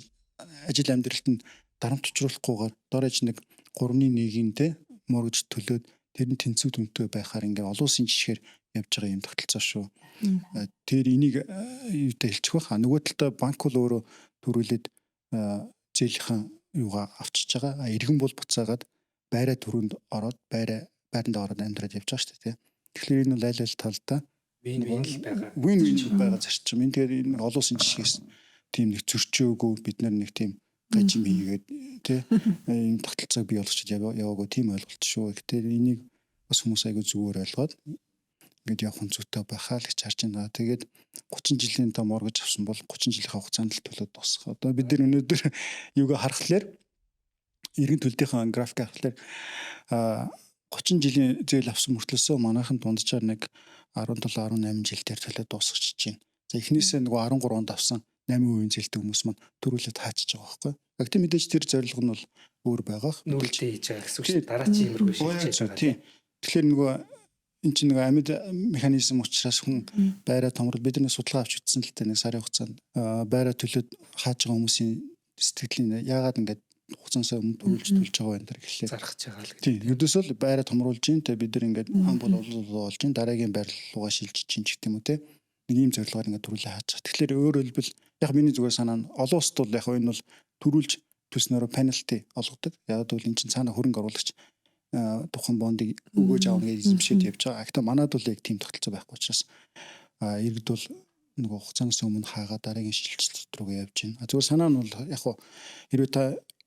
ажил амьдралтанд дарамт учруулахгүйгээр доорож нэг 3.1-ийн тэ моргож төлөөд тэр нь тэнцүү дүнтэй байхаар ингээ олон улсын жишгээр явж байгаа юм тогтолцоо шүү. Тэр энийг юутай хэлчих байх. Нөгөө талдаа банк бол өөрөө төрүүлээд зээлийнхэн юугаа авчиж байгаа. Иргэн бол буцаагаад байраа төрөнд ороод байранд ороод амьдраад явж байгаа шүү дээ. Тэгэхээр энэ бол аль аль талдаа вин-вин л байгаа. Вин-вин байгаа зарчим. Энэ тэгэхээр энэ олон улсын жишгээс тийм нэг зөрчөөгүй бид нар нэг тийм гажим хийгээд тий энэ тогтолцоог бий болгочиход яваагүй тийм ойлголт шүү. Тэгэхээр энийг бас хүмүүс айгүй зүгээр ойлгоод ингээд явах зүйтэй байхаа л гэж харж байна. Тэгээд 30 жилийн та моргож авсан бол 30 жилийн хугацаанд л төлөөд дуусах. Одоо бид нар өнөөдөр юугаа харахаар иргэн төлөлтийн график харахаар 30 жилийн зээл авсан мөртлөөсөө манайхан дунджаар нэг 17-18 жил дээр төлөөд дуусгаж чинь. За эхнээсээ нөгөө 13 онд авсан 8% зээлтэй хүмүүс маань төрүүлээд хаачиж байгаа байхгүй. Гэхдээ мэдээж тэр зорилго нь бол өөр байгаа. Нүүлдээ хийж байгаа гэсэн үг шүү дээ. Дараачийн юмруу шилжиж байгаа. Тийм. Тэгэхээр нөгөө эн чинь нөгөө амьд механизм учраас хүн байраа томрол бидний судалгаа авч утсан л дээ нэг сарын хугацаанд байраа төлөөд хааж байгаа хүмүүсийн сэтгэлийн яагаад ингээд хугацаанаас өмнө төрүүлж байгаа юм даа гэхлээр зархаж байгаа л гэдэг. Тийм. Ердөөсөө л байраа томруулж ин тэ бид нар ингээд ам бол болж ин дараагийн байрлал руугаа шилжиж чинь гэх юм уу те. Нэг юм зорилгоор ингээд төрүүлээ хааж байгаа. Тэгэхээр өөрөөр хэлбэл яг миний зүгээр санаа нь олон улсад бол яг энэ бол төрүүлж төснөөрөө пенальти олгодог. Яг бол эн чинь цаана хөрөнгө оруулагч тухайн бондыг өгөөж аавна гэж эзэмшээд явж байгаа. Гэхдээ манад бол яг тийм тогтолцоо байхгүй учраас иргэд бол нөгөө хугацаанаас өмнө хаагаа дараагийн шилжилт рүүгээ явж байна. Зүгээр санаа нь бол яг хэрвээ та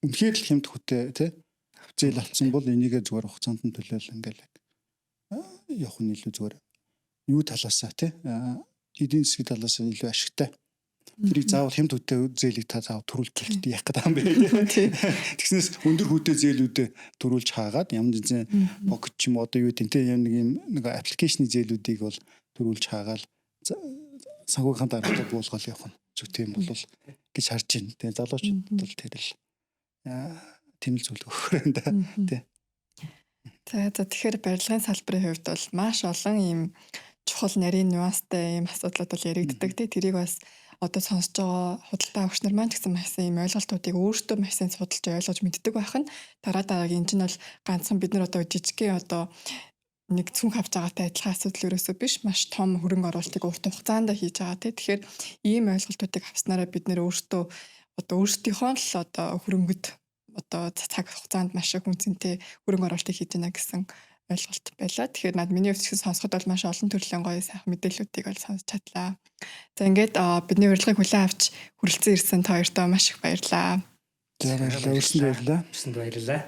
үнэхээр л хямд хөтэй тий зээл авсан бол энийгээ зүгээр хугацаанд нь төлөөл ингээл явах нь илүү зүгээр юу талаасаа тий эдийн засгийн талаас нь илүү ашигтай. Тэрийг заавал хямд хөтэй зээлийг та заавал төрүүлж төлөлт яах гэдэг юм бэ тий. Тэгснээс өндөр хөтэй зээлүүдэд төрүүлж хаагаад ямар нэгэн покет ч юм одоо юу гэдэг тий нэг юм нэг аппликейшны зээлүүдийг бол төрүүлж хаагаал санхүүгийн дараатай буулгал явах нь зүг тийм бол гэж харж байна. Тэгээ залуучууд бол тэр л тийм л зүйл өгөхөр энэ тий. За тэгэхээр барилгын салбарын хувьд бол маш олон ийм чухал нарийн нюанстай ийм асуудлууд бол яригддаг тий. Тэрийг бас одоо сонсож байгаа худалдаа авагч нар маань ч гэсэн маш сайн ийм ойлголтуудыг өөрсдөө маш сайн судалж ойлгож мэддэг байх нь дараагийн энэ чинь бол ганцхан бид нар одоо жижигхэн одоо нэг цүнх авч байгаатай адилхан асуудал ерөөсөө биш, маш том хөрөнгө оруулалтыг урт хугацаанд хийж байгаа тий. Тэгэхээр ийм ойлголтуудыг авснараа бид нэр өөртөө одоо өөрсдийнхөө л одоо хөрөнгөд одоо цаг хугацаанд маш их үнцэнтэй хөрөнгө оруулалтыг хийж байна гэсэн ойлголт байлаа. Тэгэхээр над миний хувьд сонсоход бол маш олон төрлийн гоё сайхан мэдээллүүдийг бол сонсч чадлаа. За ингээд бидний урилгыг хүлээн авч хүрэлцэн ирсэн та хоёртоо маш их баярлалаа. За баярлалаа. Өрсөнд баярлалаа.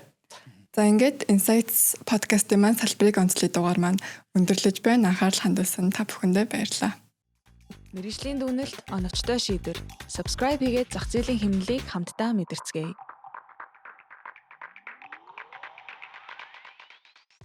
За ингээд Insights podcast-ийн маань салбарыг онцлог дугаар маань өндөрлөж байна. Анхаарал хандуулсан та бүхэндээ баярлалаа. Мэргэжлийн дүгнэлт, оновчтой шийдвэр. Subscribe хийгээд зах зээлийн хэмнэлийг хамтдаа мэдэрцгээе.